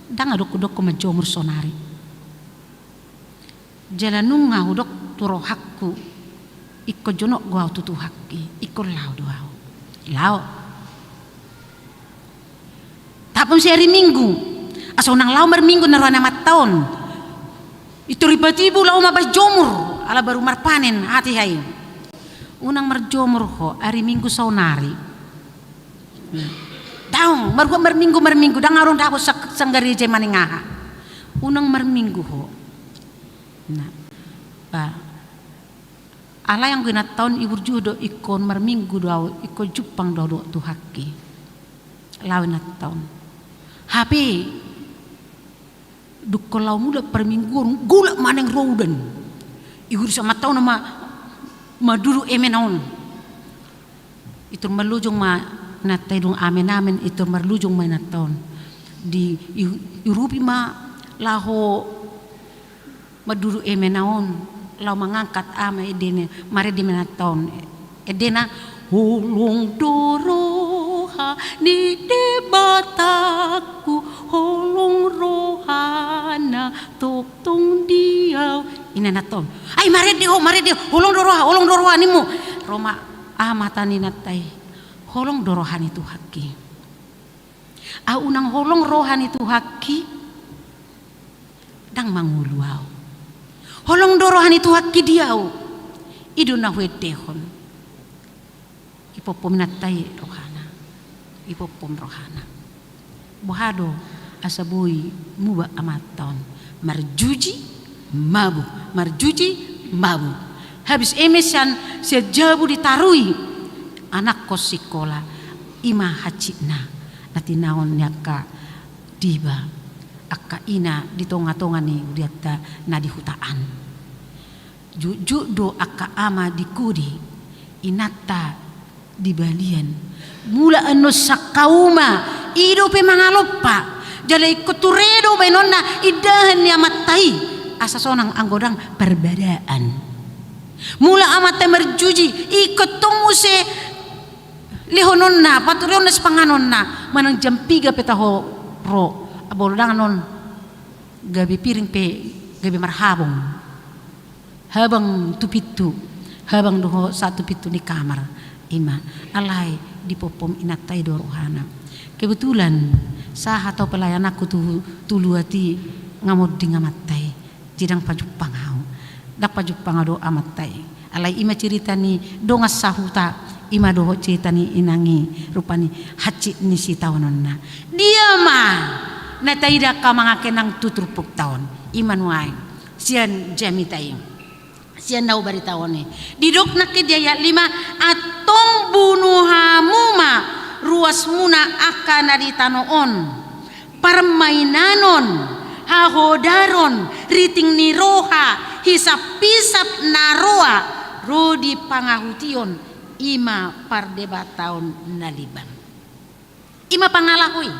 dang adok majomur sonari jalanung ngahudok turo hakku ikko jonok gua tutu hakki ikko lau doau lau tapun si hari Minggu asal nang lau berminggu naruan amat tahun itu riba-tibu lau mabas jomur ala baru marpanen hati hai unang marjomur ho hari Minggu saunari daung merminggu dang arun dako sanggari je maningaha unang merminggu ho nah ala yang guna tahun ibu judo ikon merminggu doa ikon jupang doa tu haki lawin tahun HP duk kalau muda permingguan gula maneng roden ibu sama tahun nama maduru emenaon itu melujung ma natai dung amen itu merlujung ma tahun di Europe ma laho maduru emenaon lau mengangkat ama edene mari di menataon edena hulung doroha di debataku hulung rohana toktung diau ina naton ay mari di hulung doroha nimu roma amatani natai hulung dorohan itu haki unang hulung rohan itu haki dang manguluau holong dorohan itu haki diau iduna wedehon ipopom natai rohana ipopom rohana bohado asabui muba amaton marjuji mabu habis emesan sejabu ditarui anak kos sikola ima hacina nati naon nyaka diba akka ina di tonga-tonga ni diata na di hutaan jujuk do akka ama di kudi inata di balian mula anu sakauma ido pe mangalopa jalai koturedo benonna idahan ya matai asa sonang anggodang perbedaan mula amate merjuji ikut tunggu se lihononna paturion na panganonna manang jampiga petaho ro abolodangan non gabi piring pe gabi marhabong habang tupitu habang doho satu pitu di kamar ima alay di popom inatay dorohana kebetulan sah atau pelayan aku tuluati ngamod di ngamatay jidang pajupang hau dak pajupang do amatay alay ima cerita ni dongas sahuta ima doho cerita ni inangi rupani haci ni si taononna dia mah na taida ka mga kenang tuturpuk taon iman wai sian jami tayo sian daw baritawan ni didok na kidaya 5 atong bunuhamuma ruas muna akan naditanoon permainanon hahodaron riting ni roha hisap-pisap naroa rodi pangahution ima pardebataon naliban ima pangalahoy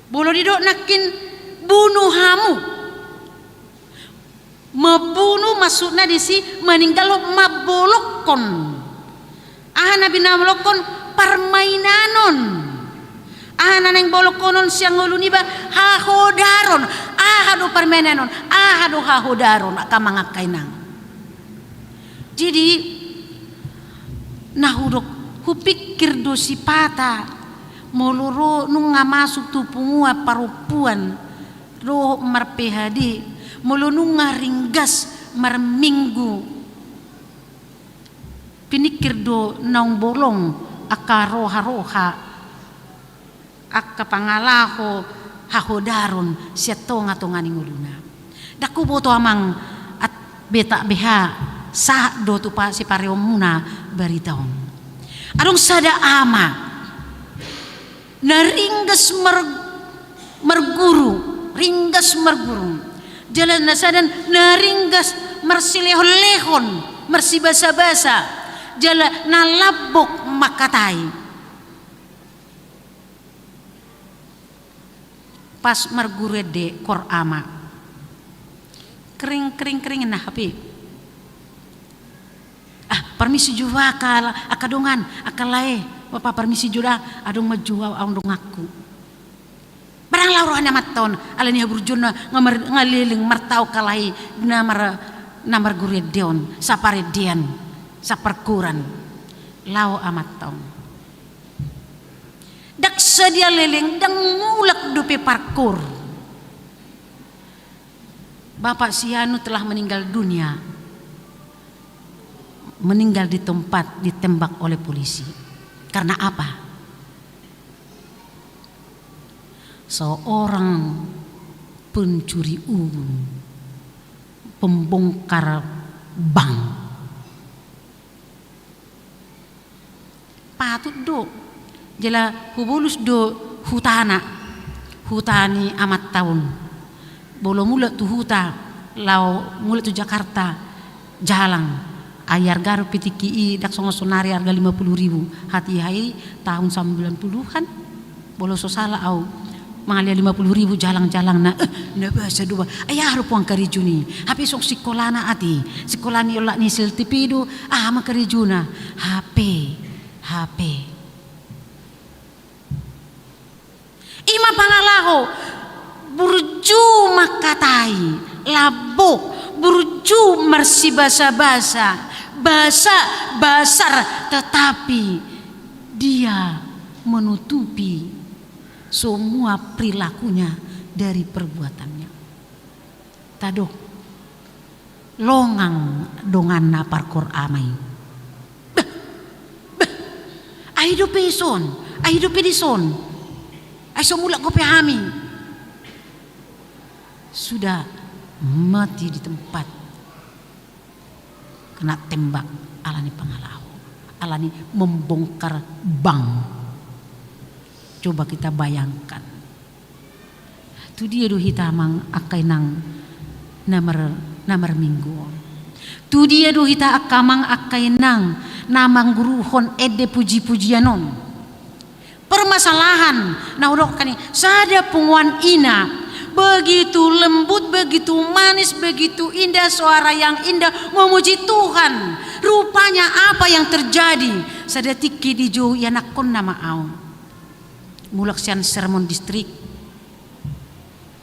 bolo didok nakin bunuh hamu membunuh maksudnya di si meninggal mabolokon ahana binamolokon permainanon ahana neng bolokonon siang uluniba hahodaron ahado permainanon ahado hahodaron akamanga kainang jadi nahudok hupikir dosi pata moloro nung masuk tupungua parupuan roh marpehadi molo nung ringgas marminggu pinikir do naung bolong aka roha-roha aka pangalaho hahodaron siatong atonganing uluna daku boto amang at beta beha sa do tu pa si pareom muna baritaon adong sada ama naringgas merguru ringgas merguru jalan nasadan naringgas mersilehon-lehon mersibasa-basa jalan nalabok makatai pas merguru de kor ama kering nah hapi permisi juga akadongan akalae Bapak permisi juga adong majuaw ang dongaku barang laurohan maton alani haburjuna ngaliling martau kalai namar guredeon saparedian saperkuran lau amatong dak sedia leleng dang mulak dupe parkur Bapak Sianu telah meninggal dunia meninggal di tempat ditembak oleh polisi. Karena apa? Seorang pencuri uang, pembongkar bank, patut do, jela hubulus do hutani amat tahun, bolo mulut tu huta, lau mulut tu Jakarta, jalan. Ayar garu pitiki dak songo sonari harga 50.000 hati hai tahun 90-an bolo sosala au mangalia 50.000 jalang-jalang na bahasa dua ayah rupuang karijuni hapi sok sekolana ati sekolani ola ni siltipido makarijuna HP ima pangalaho burju makatai labok burju mersibasa-basa basar tetapi dia menutupi semua perilakunya dari perbuatannya tadok longang dongan na parkor amai aido peson aido pedison ai somula ko pehami sudah mati di tempat kena tembak alani pangalaho alani membongkar bank coba kita bayangkan tu dia do hitamang akai nang namar minggu tu dia do hita akamang akai nang namang guruhon ede puji-pujianon permasalahan nah udok kani sada punguan ina begitu lembut, begitu manis, begitu indah suara yang indah memuji Tuhan. Rupanya apa yang terjadi? Sedetik di jo yanakon nama au. Mulak sian sermon distrik.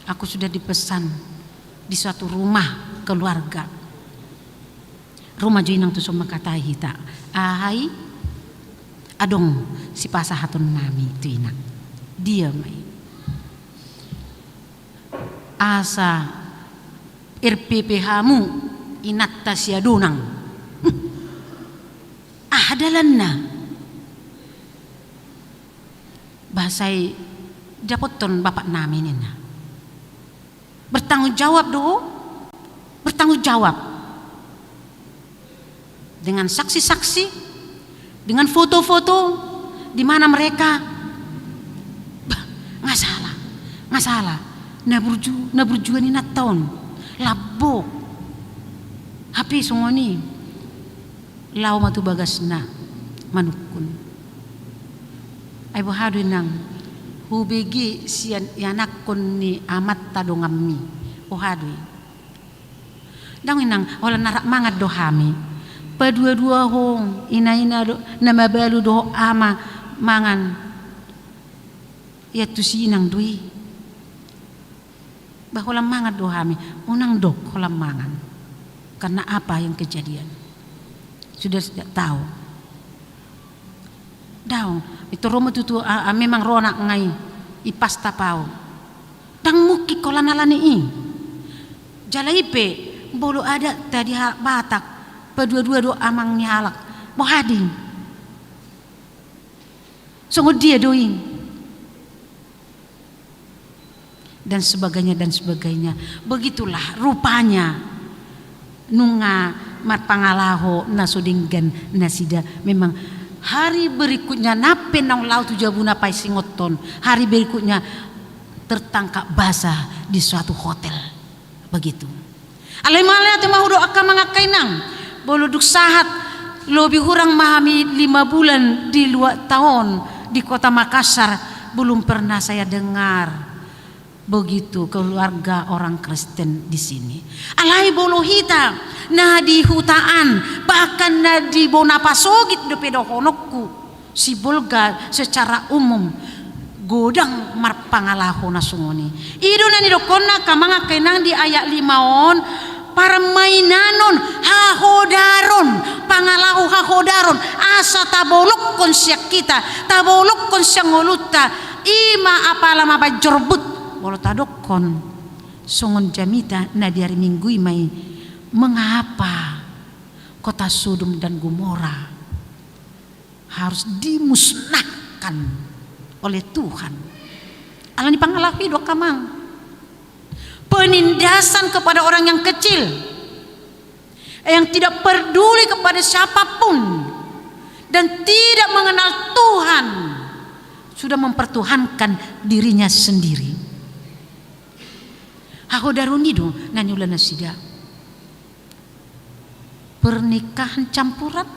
Aku sudah dipesan di suatu rumah keluarga. Rumah jo inang tu soma kata hita. Ahai adong si pasahatun nami tu inang. Dia mai. Asa RPPH-mu inatta siadunang. Adalanna. Bahasai dapoton bapak nami nina. Bertanggung jawab do. Bertanggung jawab. Dengan saksi-saksi, dengan foto-foto di mana mereka nggak salah. Na berjuang ni naton labok hapi sungoni lau matu bagasna manukun ay bohado nang hubegi sian yanakon ni amat tadongammi bohado dang inang wala narak mangat dohami padua-dua hong ina do nama balu do ama mangan ya tu si inang dui bahwa mangat dohami unang dok kolam mangan karena apa yang kejadian sudah tidak tahu daung itu rumah tutu memang ronak ngai ipas tapau dang muki kolanalani i jalaipe bolu ada tadi batak pedua-dua do amang nyalak mohading sungguh dia doing dan sebagainya. Begitulah rupanya nunga mat pangalaho nasudinggan nasida memang hari berikutnya nape nang laut jabuna pai singoton hari berikutnya tertangkap basah di suatu hotel begitu alemale ate mahudo akka mangakainang boluduk sahat lebih kurang mahami 5 bulan di luar tahun di kota Makassar belum pernah saya dengar begitu keluarga orang Kristen di sini. Alai bolohita nah di hutaan bahkan nah di bonapasogit do pedohonokku si bolga secara umum godang marpangalaho nasungoni. Ido na nidokonna kamanga kenang di ayat 5 on para mainanon hahodaron pangalaho hahodaron asa tabolok kon siak kita tabolok kon siang ngoluta ima apala mabajorbut bolo tadokon songon jamita na dari minggui mai mengapa kota Sodom dan Gomora harus dimusnahkan oleh Tuhan. Alani pangalahi do kamang penindasan kepada orang yang kecil yang tidak peduli kepada siapapun dan tidak mengenal Tuhan sudah mempertuhankan dirinya sendiri. Hahodarunido nanyulana sida pernikahan campuran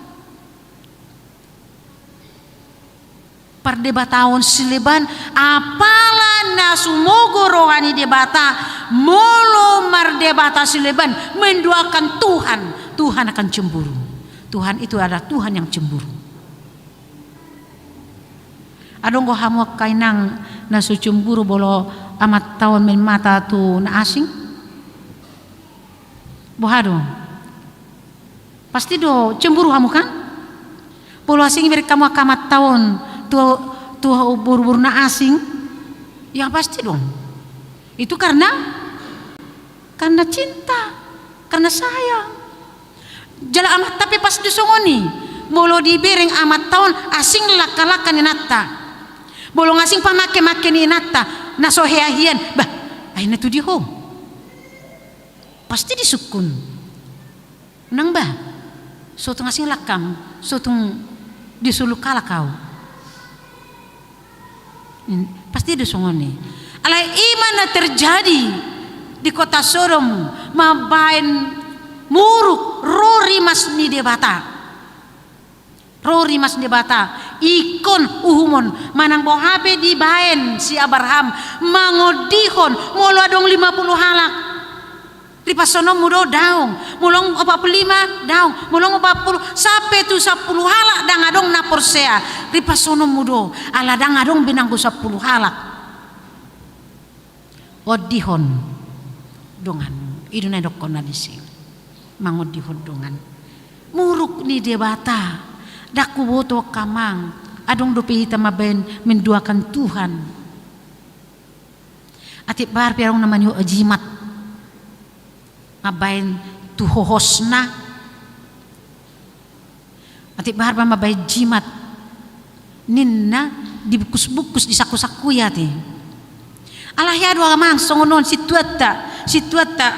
perdebatan sileban apalah nasumogo rohani debata molo mardebata sileban menduakan Tuhan akan cemburu. Tuhan itu adalah Tuhan yang cemburu. Adong go hamu kainang nasu cemburu bolo amat tahun men mata tu na asing bohado pasti do cemburu kamu kan bolo asing beri kamu akamat tahun tu buru-buru na asing ya pasti dong itu karena cinta karena sayang jala amat tapi pas disongoni bolo dibereng amat tahun asing laka-laka ni natta bolo ngasing pamake-make ni natta nasoheahian bah aina tu diho pasti disukun nang bah sotong asing lakam sotong disulukala kau pasti disongoni alai iman terjadi di kota Sodom mabain muruk rori mas ni debata ikon uhumon manang bohabe di baen si Abraham mangodihon molo adong 50 halak Ripasono mudo daung, mulong 45 daung, mulong 40 sampai tu 10 halak dang adong na porsea. Ripasono mudo, ala dang adong binangku 10 halak. Odihon dongan, idu na dokon na disi. Mangodihon dongan. Muruk ni debata, daku boto kamang, adong dopi hita maben menduakan Tuhan. Atip bar piarong naman yu ajimat. Mabain tuhohosna ati bahar pa mabay jimat ninna dibukus-bukus disaku-saku ya ti alahya dua kamang songonon situata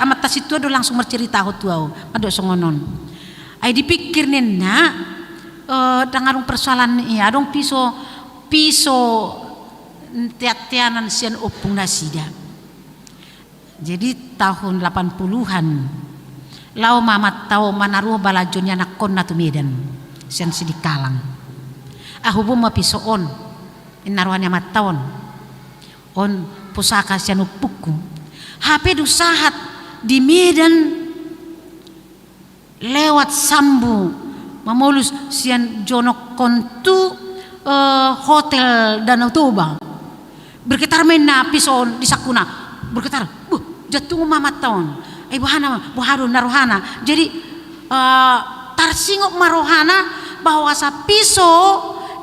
amat ta situado langsung bercerita ho tuau ado songonon ay dipikir ninna dangarong persoalan iya adong piso tiat-tianan sian opung nasida. Jadi tahun 80-an lau mamat tau manaruh balajonnya nakon na tumedan sian sidikalang ahubung mapisoon inaruhannya matawan on pusaka sian upuku HP dusahat di Medan lewat sambu mamulus sian jonok kontu hotel Danau Toba bergetar mena pisoon di sakuna bergetar jatuh mamat tahun buharu narohana jadi tarsingok marohana bahwa sa piso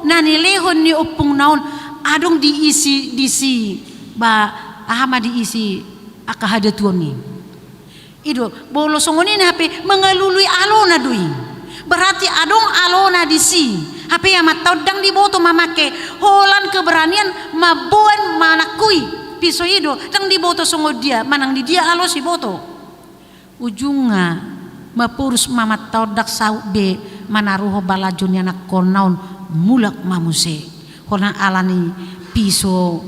nani lehon ni opung naon adong diisi ba ahama diisi akahada tuoni ido bolo songonin HP mengelului alona dui berarti adong alona disi HP yang matau dang diboto mamake holan keberanian mabuan manakui piso ido dang diboto songo dia manang di dia alo si boto ujunga mapurus mamat tau dak sau be manaruho balajonnya nak konaun mulak mamuse hona alani piso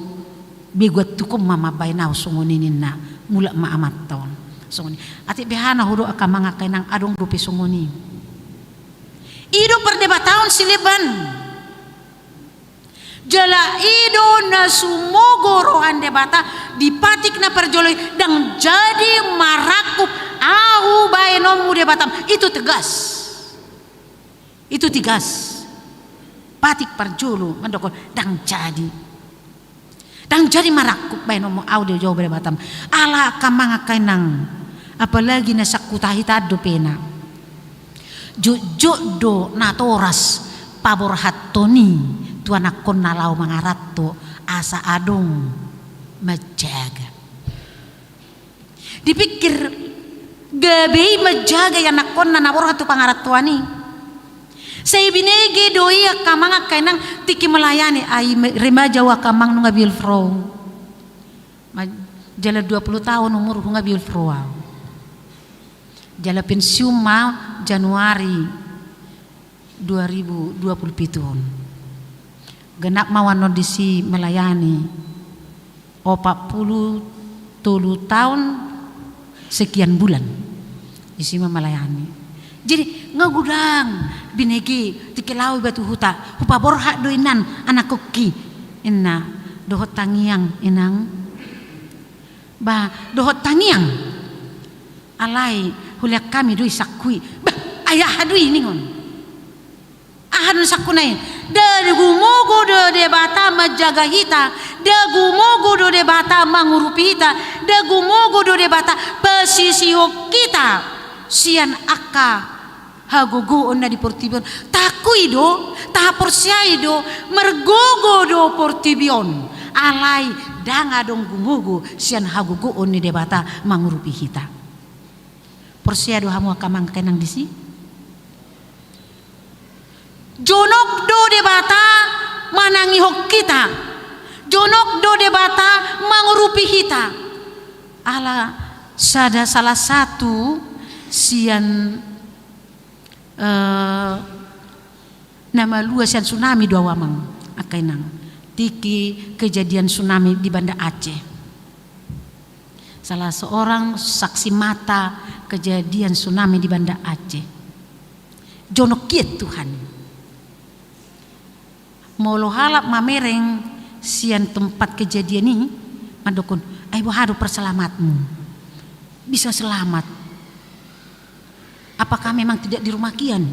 beguat tukum mama bainau songo ninina mulak ma amat taun songo ni ati behana hudo akamanga kainang adong rupi songo ni ido perdebataun sileban jala ido na sumogo rohan debata dipatik na perjoloi dan jadi marakup ahu baenomu debatam itu tegas patik perjolo mandoko dan jadi marakup baenomu audio jauh debatam ala kamanga kainang apalagi na sakutahita do pena jujuk do natoras pabor hatoni tuanak kon nalau mangarato asa adong menjaga dipikir gabe menjaga yang nakon na nabor hatu pangaratuani saya binege doi akamang kainang tiki melayani ai remaja wa kamang nunga bilfro jala 20 tahun umur nunga bilfro jala pensiun ma Januari 2027 genap mawan disi melayani 40 tahun sekian bulan isi melayani jadi ngagudang binegi tikilawi batu huta hupa borha doinan anak koki inna dohot tangiang inang ba dohot tangiang alai huliak kami doi sakui bah ayah hadui ningon ahan sakunai dari gumogo do debata majaga hita da gumogo do debata mangurupi hita da gumogo do debata pesisio kita sian aka hagogo onna di portibion takui do taporsiai do mergogo do portibion alai danga dong gumogo sian hagogo onni debata mangurupi hita porsia do hamu akamang kenang disi jonok do debata manangi hok kita jonok do debata mangurupi kita ala sada salah satu sian nama luas sian tsunami dua wamang akainang tiki kejadian tsunami di Banda Aceh salah seorang saksi mata kejadian tsunami di Banda Aceh jonok kiet Tuhan molo halap mamereng sian tempat kejadian ini mandokon ai bohado perselamatmu bisa selamat. Apakah memang tidak di rumah Kian?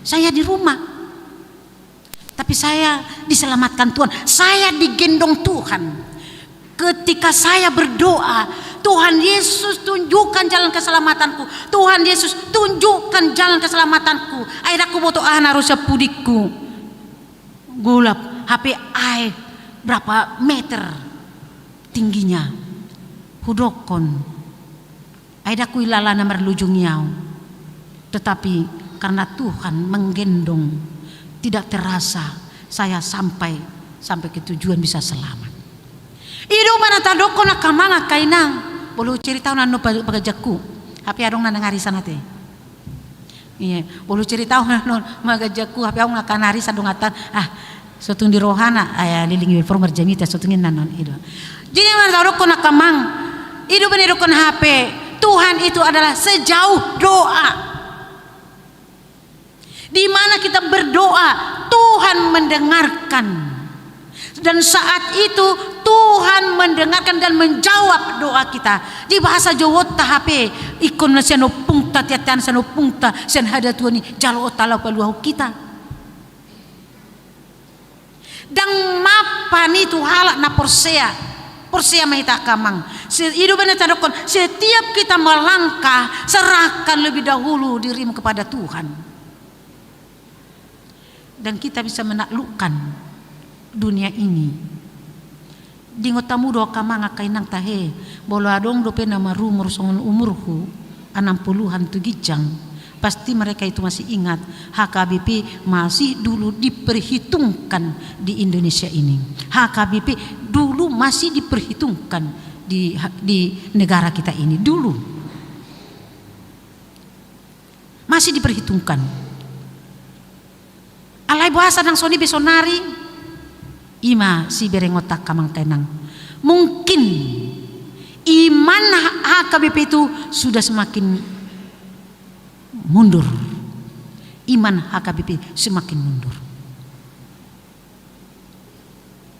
Saya di rumah, tapi saya diselamatkan Tuhan. Saya digendong Tuhan. Ketika saya berdoa, Tuhan Yesus tunjukkan jalan keselamatanku. Tuhan Yesus tunjukkan jalan keselamatanku. Air aku boto harusnya pudikku. Gulap HP air berapa meter tingginya. Hudokon. Air aku ilalana merlujung yau. Tetapi karena Tuhan menggendong, tidak terasa saya sampai ke tujuan bisa selamat. Ido mana tadoko na kamanga kainang bolu cerita nano pagajakku hapi adong na nangarisan ate. Iya, bolu cerita nano magajakku hapi adong na kanarisa dongatan sotung di rohana aya liling former jamita sotungin nanon ido. Jadi mana tadoko na kamang ido benedokon HP. Tuhan itu adalah sejauh doa. Di mana kita berdoa, Tuhan mendengarkan. Dan saat itu Tuhan mendengarkan dan menjawab doa kita. Di bahasa Jawa tahape ikon na siya no pungta tiatan sa no pungta siya hada Tuhan ni jalo otala paluaw kita. Dan mapan itu halak na porsea mahita kamang. Hidup ini tadokon setiap kita melangkah serahkan lebih dahulu dirimu kepada Tuhan. Dan kita bisa menaklukkan dunia ini. Dingo tamu do kamanga kainang tahe bolo adong dope nama rumur songon umurku 60-an tu gijang. Pasti mereka itu masih ingat HKBP masih dulu diperhitungkan di Indonesia ini. HKBP dulu masih diperhitungkan di negara kita ini dulu. Masih diperhitungkan. Alai bahasa nang soni besonari ima si berengotak kamang tenang. Mungkin iman HKBP itu sudah semakin mundur. Iman HKBP semakin mundur.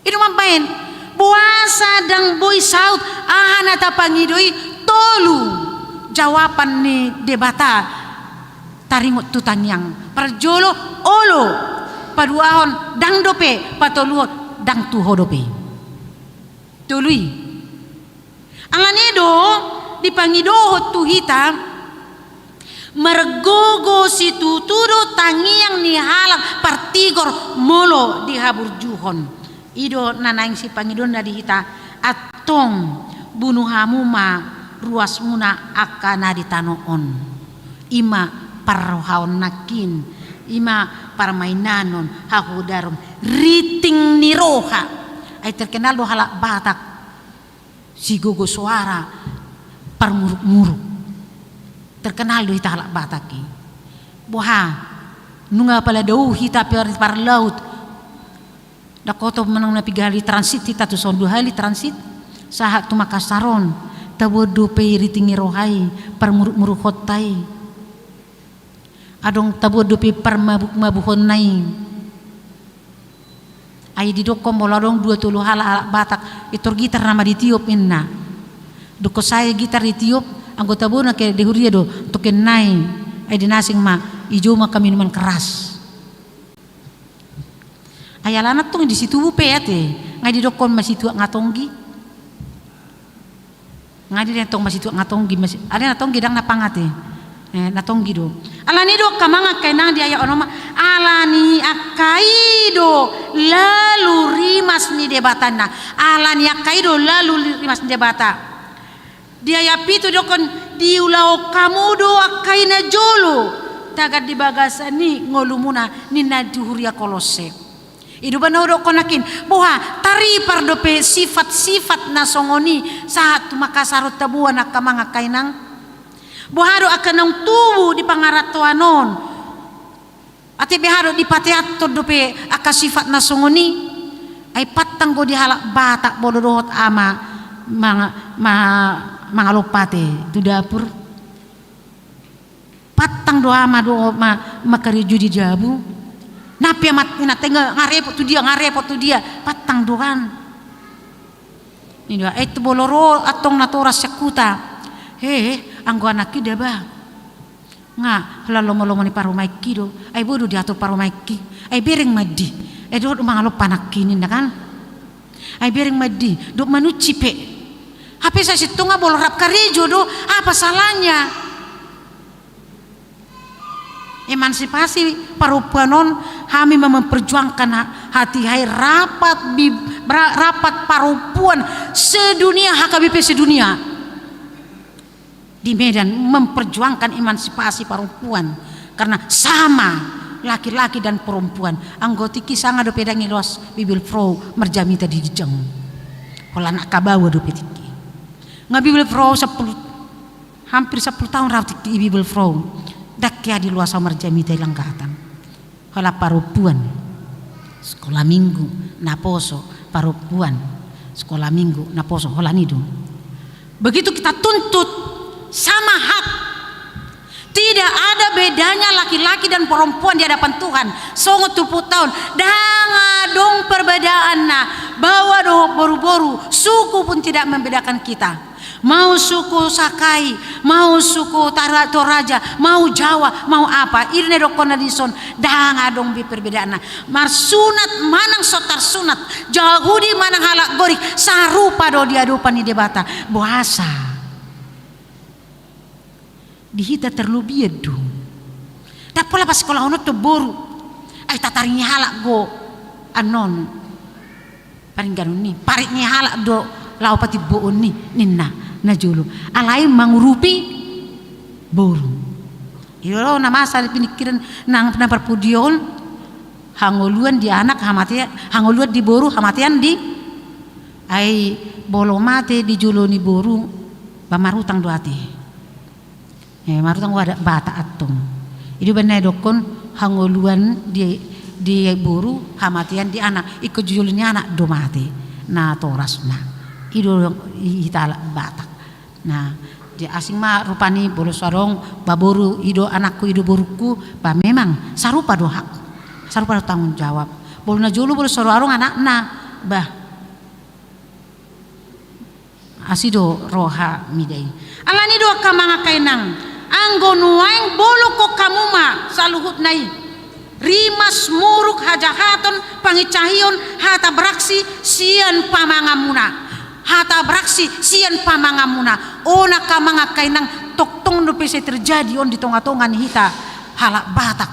Itu mampain puasa dan boy saut ahana tapangidoi tolu jawaban ni debata tarimut tutanyang perjolo olo paduahon dang dope patoluo dang tuhodope tului anganedo dipangidoho tuhita mergogo si tutudo tangiang ni halang partigor molo di haburjuhon ido nanaing si pangidon na dihita atong bunuh hamuma ruas muna akana ditanoon ima parhaon nakin ima parmainanon hahudaron riting niroha ay terkenal do halak Batak si gogo suara parmuruk-muruk terkenal do hita halak Bataki buha nunga pala daw hita par laut Dakoto menang na pigali transit kita tu son 2 hali transit sahak tu Makasaron tabodo pe ritingi rohai parmuruk-muruk hotai adong tabodo pe parmabuk-mabuhon nai ay didokom boladong 20 hala Batak itor gitar nama ditiup inna doko saya gitar ditiup anggota bona ke dehuria do token nai ay dinasing ma ijo maka minuman keras ayalana tong di situ bupe ate ngai di dokon masih tua ngatonggi ngai di tong masih tua ngatonggi masih ada natonggi dang napangate natonggi do alani do kamanga kainang di aya onoma alani akaido lalu rimas ni debatana alani akaido lalu rimas ni debata dia ya pitu dokon diulau kamudo akaina jolo tagad di bagasani ngolumuna nina duhuria kolose Idu banoro konakin buha tari pardope sifat-sifat nasongoni saat Makasarot tabuan akamanga kainang buharo akanang tubu di pangaratuanon ati beharo di pateato dope akasifat nasongoni ay patang go di halak Batak bododohot ama mga lopate tu dapur patang do ama do makariju di jabu napi amat ina tengah ngarepot tu dia patang doan ini dia itu boloro atong natora sekuta anggo anak ki ba nga lomo ni parumai kido ai bodo diatur parumai ki ai bereng madi ai do mangalo panak kini kan ai bereng madi do manuci pe hape sa situnga bolo rap karejo do apa salahnya. Emansipasi parupanon kami memperjuangkan hati hai rapat parupuan sedunia HKBP sedunia di Medan memperjuangkan emansipasi perempuan karena sama laki-laki dan perempuan anggota kisah ngado pedangi los bibil fro merjamita di jeng pola nak kabawa do petiki ngabibil fro hampir 10 tahun rawat di bibil fro dakya di luar samar jamita langgatan hala perempuan sekolah minggu naposo perempuan sekolah minggu naposo hola nidu begitu kita tuntut sama hak tidak ada bedanya laki-laki dan perempuan di hadapan Tuhan songo 20 tahun danga dong perbedaan bawa do boru-boru suku pun tidak membedakan kita mau suku Sakai, mau suku Toraja, mau Jawa, mau apa irne do konadison danga dong bi perbedaan mar sunat manang sotar sunat Yahudi manang halak gorik sarupa do diadupan di debata bahasa dihita terlebih dong tak pola pas sekolah ono to boru ai tatarinya halak go anon paling ganun ni pariknya halak do laupati boon ni ninna najulu alai mangurupi boru iro na masa pinikiran nang perpudion hangoluan di anak hamatian hangoluan di boru hamatian di ai bolo mate di juloni boru bamarutang doate marutang wada bata atung itu benai dokon hangoluan di boru hamatian di anak ikut juloni anak do mate na toras na ido hitala batak nah di asing mah rupani bolo sarong baboru ido anakku ido boruku bah memang sarupa do hak sarupa do tanggung jawab bolo na julu bolo sarong anakna bah asido roha midai alani do kamanga kainang anggo nuaing bolo ko kamuma saluhut nai rimas muruk hajahaton pangicahion hata braksi sian pamangamuna hata braksi sian pamangamuna ona kamanga kainang toktong do pese terjadi on di tonga-tongan hita halak batak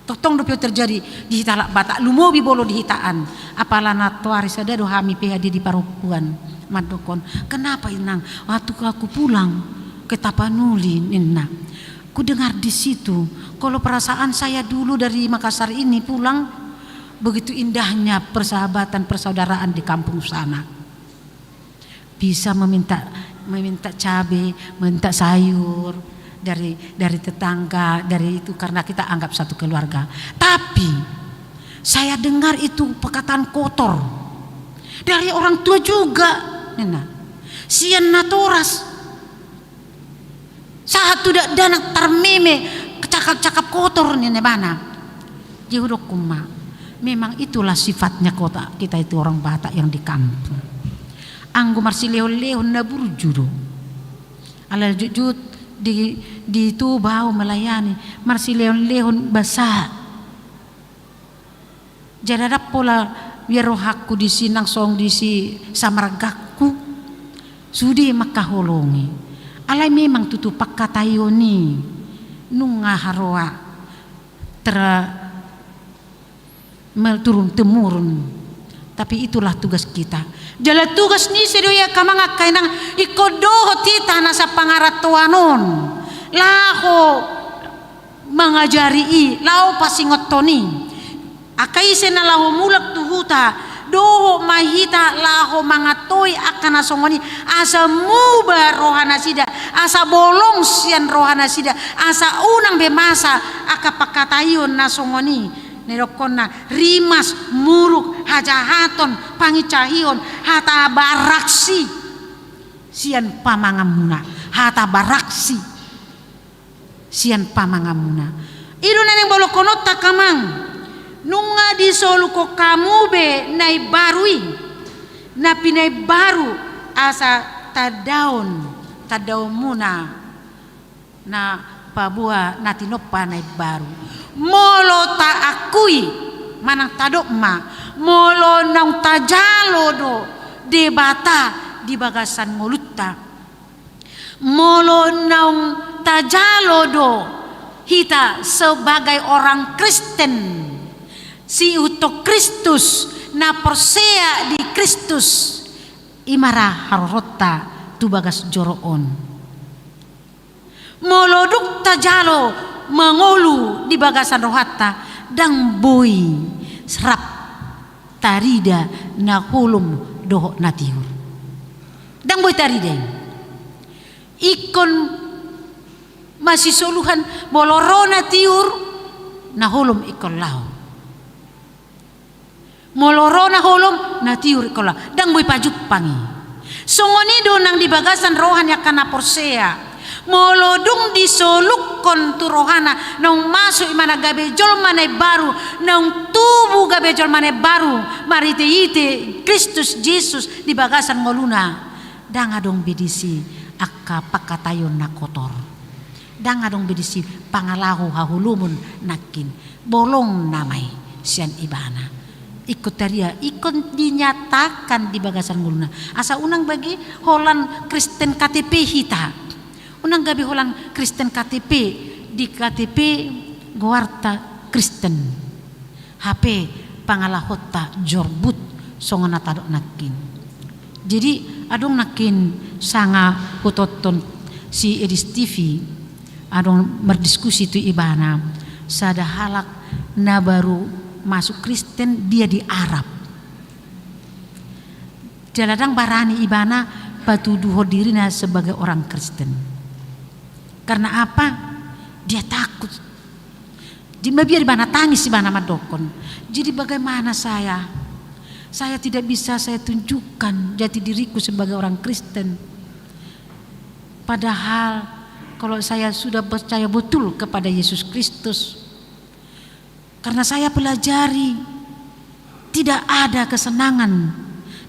toktong do terjadi di hita halak batak lumobi bolo di hitaan apalana tuari sadado hami PHD di parupuan madokon kenapa inang waktu aku pulang ke Tapanuli ninna ku dengar di situ kalau perasaan saya dulu dari Makassar ini pulang begitu indahnya persahabatan persaudaraan di kampung sana bisa meminta cabai, meminta sayur dari tetangga, dari itu karena kita anggap satu keluarga. Tapi saya dengar itu perkataan kotor dari orang tua juga, nena. Sian natoras, saat tidak danak termeme, cakap-cakap kotor nene bana. Jihudokuma, memang itulah sifatnya kota kita itu orang Batak yang di kampung. Anggo marsileo-leo na burjudo ala jujut di Tubau melayani marsileo-leo basa jadadap pola wirohakku di sinang song di si samargakku sudi makaholongi alai memang tutupak katayoni nunga haroa turun temurun tapi itulah tugas kita. Jala tugas ni sedoya kamanga kainang ikodoho tita nasa pangaratuanon. Laho mengajari lao pasingotoni. Akai sena laho mulak tuhuta doho mahita laho mangatoi akan asongoni asa muba rohana sida asa bolong sian rohana sida asa unang bemasa akapakatayon nasongoni. Nerokona rimas muruk hajahaton pangicahion hata baraksi sian pamangamuna hata baraksi sian pamangamuna idu neneng bolokonot takamang nunga di soluko kamu be nai barui napi nai baru asa tadaon muna na pabua na tinopa na baru molo ta akui manang tadok ma molo nang tajalo do debata di bagasan mulutta molo nang tajalo do hita sebagai orang Kristen si uto Kristus na persea di Kristus imara harorota tu bagas joroon moloduk tajalo mengolu di bagasan rohata dang boy serap tarida na hulum doho natiur dang boy tarida ikon masih soluhan boloro natiur na hulum ikon lao moloro na hulum natiur ikon lao dang boy pajuk pangi songonido nang di bagasan rohan ya kana porsea molodung disolukon tu rohana nang masuk imana gabe jol manai baru nang tubuh gabe jol manai baru marite ite Kristus Yesus di bagasan moluna dang adong bedisi akka pakatayon na kotor dang adong bedisi pangalahu hahulumun nakin bolong namai sian ibana ikut taria ikut dinyatakan di bagasan moluna asa unang bagi holan Kristen KTP hita unang gabi holang Kristen KTP di KTP Goarta Kristen HP pangalahota jorbut songona tadok nakin jadi adong nakin sanga hutoton si Edis TV adong berdiskusi tu ibana sada halak na baru masuk Kristen dia di Arab jaladang barani ibana patuduh dirina sebagai orang Kristen. Karena apa? Dia takut. Biar bana tangis si bana madokon. Jadi bagaimana saya? Saya tidak bisa saya tunjukkan jati diriku sebagai orang Kristen. Padahal kalau saya sudah percaya betul kepada Yesus Kristus. Karena saya pelajari tidak ada kesenangan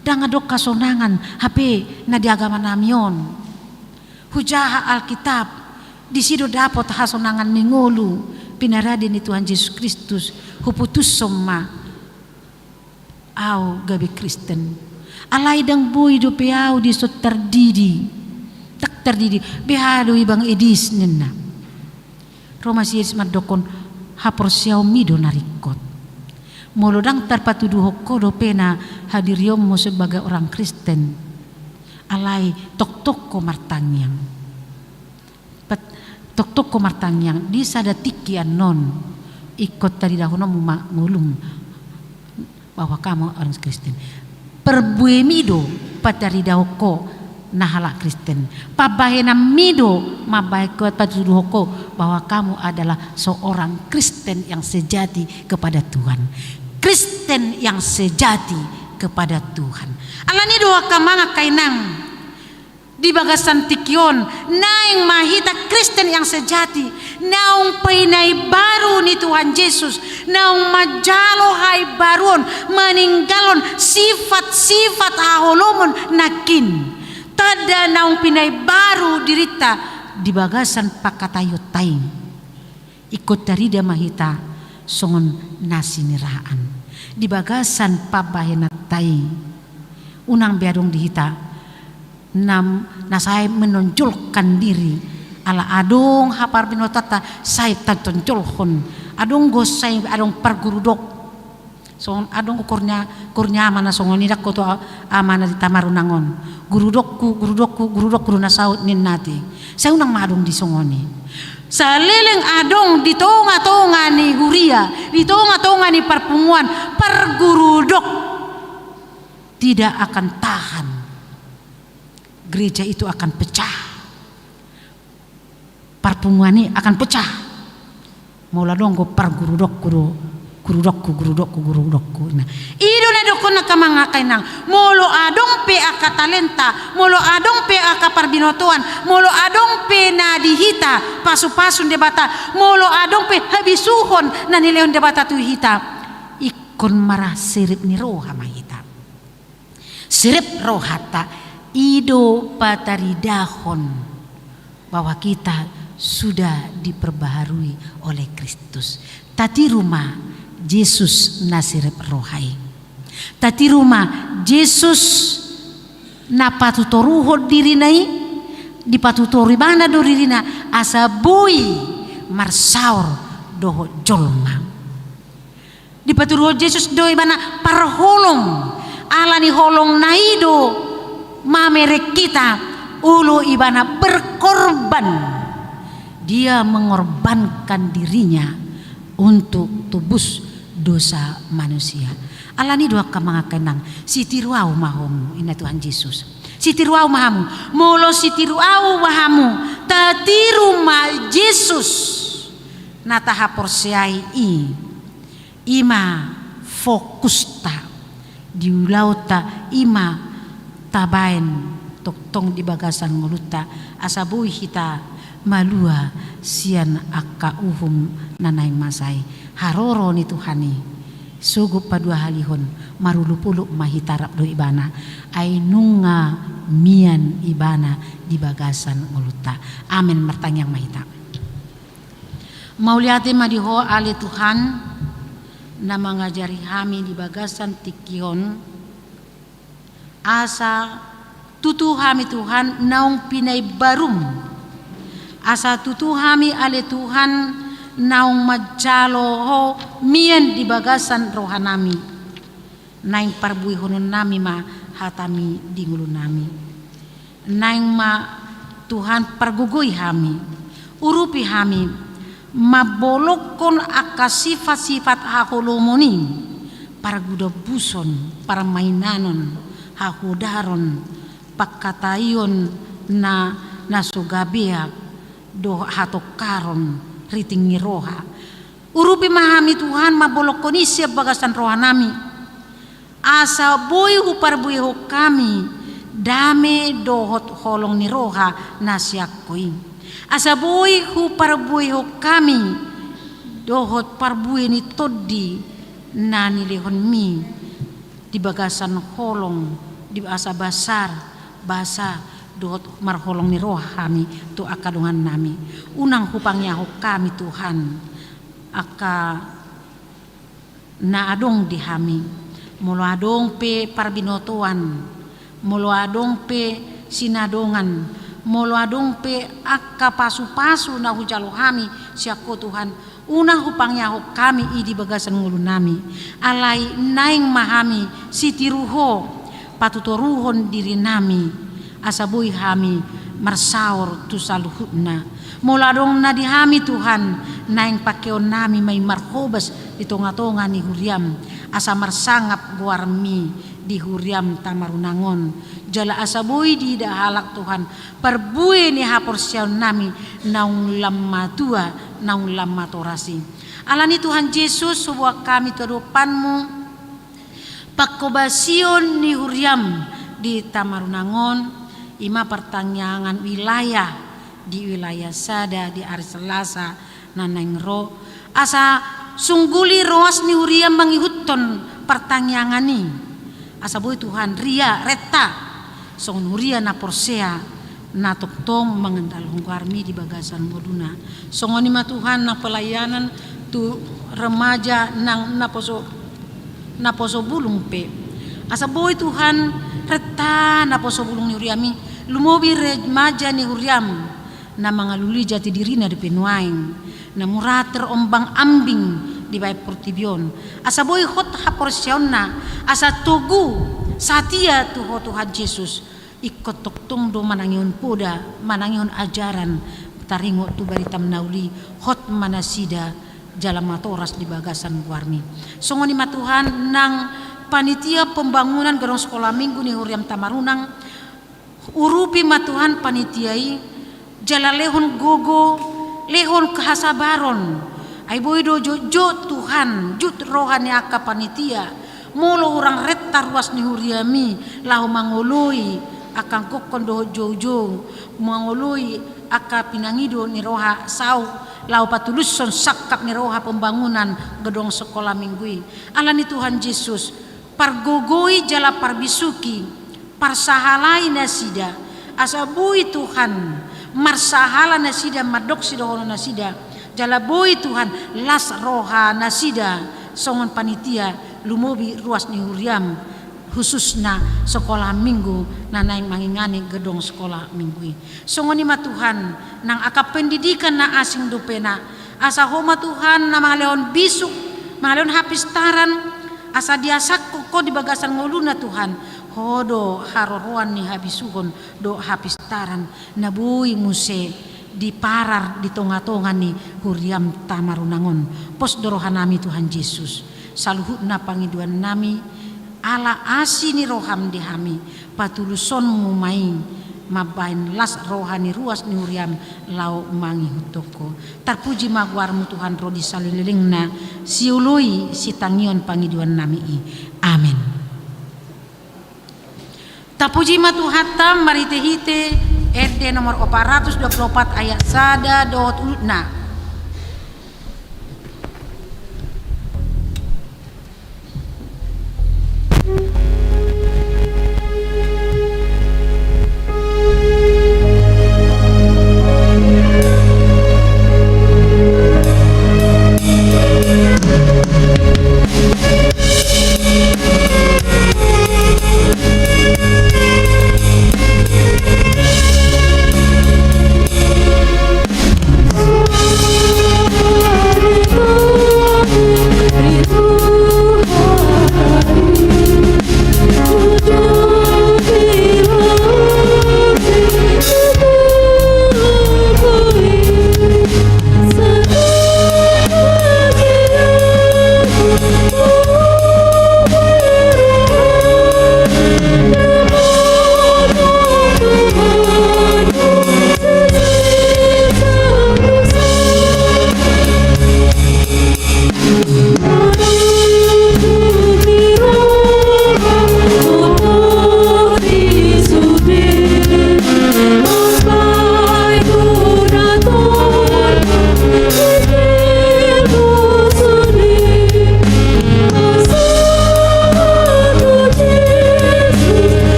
dan adok kasonangan HP na di agama namion. Hujaha Alkitab di situ dapat hasonangan mingulu pinaradin ni Tuhan Yesus Kristus huputus somma au gabi Kristen alai dang boy do peau di so terdidi tak terdidi behado ibang edis nenna Roma Yesus madokon hapor siau mido narikot molodang terpatuduh kodo pena hadiriom mo sebagai orang Kristen alai tok-tok ko martangyang tok-tok ko martangyang di sada tikian non ikut tadi dahulu mulum bahwa kamu orang Kristen perbuemido patari dahoko nahala Kristen pabahena mido mabai kuat patuduhoko bahwa kamu adalah seorang Kristen yang sejati kepada Tuhan Kristen yang sejati kepada Tuhan alani doa kamanga kainang di bagasan tikion naing mahita Kristen yang sejati naung painai baru ni Tuhan Yesus naung majalo hai baruon meninggalon sifat-sifat aholomon nakin tada naung pinai baru dirita di bagasan pakatayot taing ikut darida mahita songon nasi niraan di bagasan pabahena taing unang biadong dihita na saya menonjolkan diri ala adong hapar binotata saya tatonjolhon adong go saya adong pergurudok so adong kurnya mana songoni dak ko to amana di tamarunangon gurudok guruna saut nin nati saya unang madong di songoni salileng adong di tonga ni guria di tonga ni perpunguan pergurudok tidak akan tahan gereja itu akan pecah parpunguan ini akan pecah mula dong go pargurudokku nah ido na dokon na kamangakay nang molo adong pe akatalenta molo adong pe akaparbinotuan molo adong pe na dihita pasu-pasun debata molo adong pe habisuhon na nileon debata tu hita ikon marah sirip ni roha mahita sirip rohata ido pataridahon bahwa kita sudah diperbaharui oleh Kristus. Tati rumah Yesus Nazaret rohai. Tati rumah Yesus na patutoruho diri nai di patutori bana do ririna asa bui marsaur doho jolma. Di paturuho Yesus doi bana parholong alani holong naido mamere kita ulu ibana berkorban. Dia mengorbankan dirinya untuk tebus dosa manusia. Alani doa ka mga kanang sitiruau mahom ina Tuhan Yesus. Sitiruau mahamu, molo sitiruau mahamu, tatiru ma Yesus nataha porsiai ima fokus ta diulau ta ima tabain toktong di bagasan nguluta asabui kita malua sian akka uhum nanay masay haroro ni Tuhani sugup padua halihon marulupuluk mahitarap do ibana ay nunga mian ibana di bagasan nguluta. Amin martanyang mahita. Mauliate madiho ali Tuhan na mangajari kami di bagasan tikion asa tutu kami Tuhan naung pinay barum asa tutu kami ale Tuhan naung majalo ho mian di bagasan rohanami naing parbuih honon nami ma hatami di ngulu nami naing ma Tuhan pargugoy kami urupi kami mabolokon aka sifat-sifat hakolomoni parguda buson para mainanon hakudaron pakatayon na nasugabiak do hatokaron riting ni roha urupi mahami Tuhan mabolokon isya bagasan rohanami asa boy upar boy kami dame dohot holong ni roha nasyakoy asa boy upar boy kami dohot parbuy ni toddi nani lehon mi di bagasan holong di asa basar basa dohot marholong ni roh kami tu akadungan nami unang hupangnya kami Tuhan aka naadong di kami mulu adong pe parbinotuan mulu adong pe sinadongan mulu adong pe aka pasu-pasu na hujalo kami siako Tuhan unang hupangnya kami idi bagasan ngulu nami alai naing mahami sitiruho patutoruhon diri nami asabuy kami marsaur tu saluhutna muladong na di kami Tuhan naing pakeon nami may marhobas di tonga-tonga ni huriam asa marsangap guarmi di huriam tamarunangon jala asabuy di dahalak Tuhan perbuy ni haporsyaw nami naung lamatua naung lamatorasi alani Tuhan Yesus sebuah kami tuadupanmu pakobasion ni huriam di tamarunangon ima pertanyaan wilayah di wilayah sada di hari Selasa naneng ro asa sungguli roas ni huria mangihuton pertanyaan ni asa boy Tuhan ria reta song huria na porsea na toktong mengendal hungkarmi di bagasan moduna songoni ma Tuhan na pelayanan tu remaja nang naposo bulung pe asa boy Tuhan reta naposo bulung ni huriami lumobi remaja ni huriam na mga luli jati diri na di pinuaing na murater ombang ambing di bay portibion asa boy hot haporsyon na asa tugu satia tu Tuhan Yesus ikot toktong do manangion poda manangion ajaran taringo tu baritam nauli hot manasida jalan matoras di bagasan guarmi songoni matuhan nang panitia pembangunan gerong sekolah minggu ni huriam tamarunang urupi matuhan panitiai jala lehon gogo lehon kehasabaron ay boy do jo Tuhan jut rohani aka panitia molo orang retta ruas ni huriami lahu mangoloi akan kokon do jojo mangoloi aka pinangido ni roha sau lau patuluson sakap ni roha pembangunan gedong sekolah minggui alani Tuhan Yesus pargogoi jala parbisuki parsahalai nasida asa bui Tuhan marsahala nasida madok sidohono nasida jalaboi Tuhan las roha nasida songon panitia lumobi ruas ni huriam khususnya sekolah minggu nanai mangingani gedong sekolah minggu songoni ma Tuhan nang aka pendidikan na asing dupena asa homa Tuhan na mga leon bisuk mga leon hapistaran asa diasak ko di bagasan ngoluna Tuhan hodo haroroan ni habisuhon do hapistaran nabui muse di parar di tonga-tonga ni huriam tamarunangon pos dorohanami Tuhan Yesus saluhut na pangiduan nami ala asini roham dihami patuluson mumain mabain las rohani ruas ni huriam lau mangi hutoko terpuji magwarmu Tuhan rodi salililingna siului sitangion pangiduan nami amin. Tapuji ma Tuhan tam maritehite RD nomor 424 ayat sada dot ulna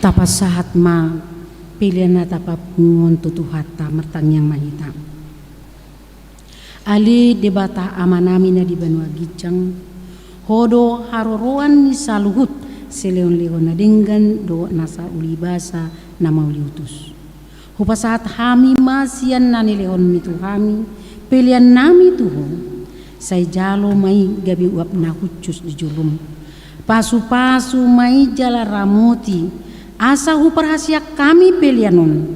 tapa sahat ma pilihan na tapa ngon tutuhata mertanyang mahita. Ali debata amanami na di Banua Gijang hodo haroroan ni saluhut seleon-leon na dinggan do nasa ulibasa na mauliutus. Hupa saat hami masian na nileon mitu hami pilihan nami tuho say jalo mai gabi uap na hucus di julum. Pasu-pasu mai jala ramoti asa huparhasia kami pelianon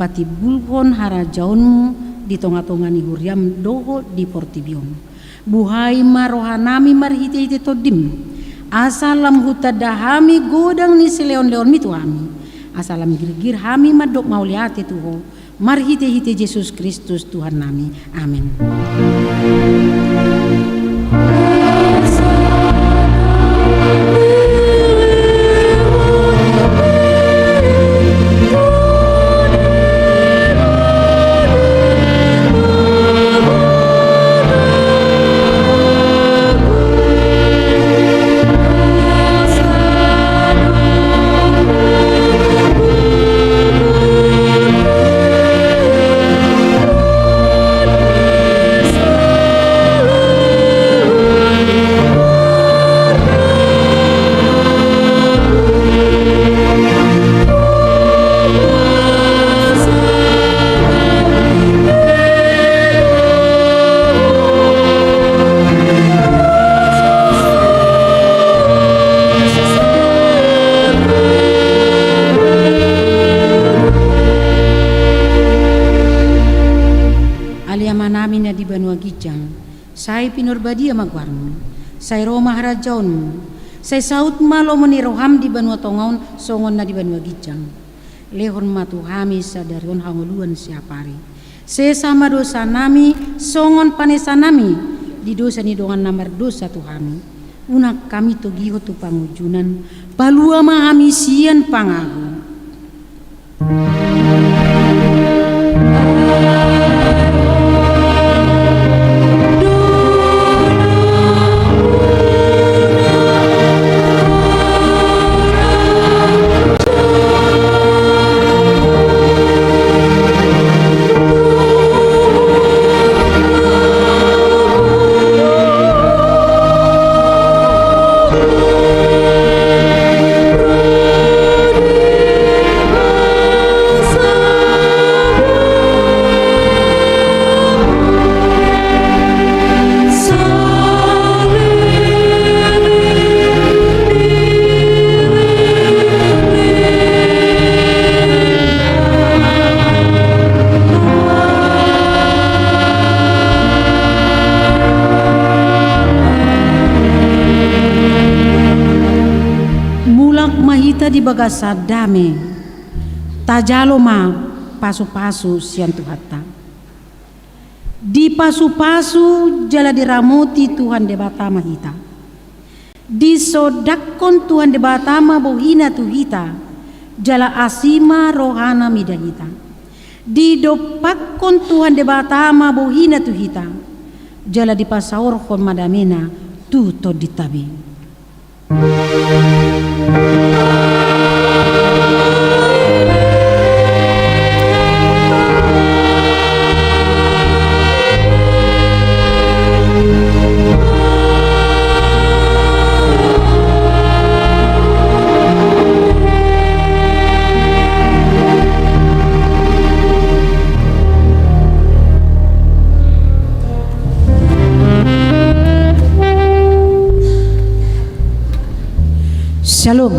pati bulhon hara jaunmu di tonga-tonga ni huriam doho di portibion buhai marohanami marhite-hite todim asalam hutadahami godang ni seleon-leon mitu hami asalam girgir hami madok mauliate tuho marhite-hite Yesus Kristus Tuhan nami amin. Di Banua Gijang, say pinurbadia magwarmo, say Roma harajaunmu, say saut malo meniroham di Banua Tongaon, songon na di Banua Gijang. Lehon matu hami sadarion hangoluan siapari. Se sama dosa nami, songon panesa nami, di dosa ni dongan namar dosa tu hami. Unak kami togiho tu pangujunan, palua mahami sian pangagu. Di bagasa dame tajalo ma pasu-pasu sian tuhata di pasu-pasu jala diramoti Tuhan debatama hita di sodakon Tuhan debatama bohina tuhita jala asima rohana midahita di dopakon Tuhan debatama bohina tuhita jala di pasaorkon madamena tuto ditabi. Shalom.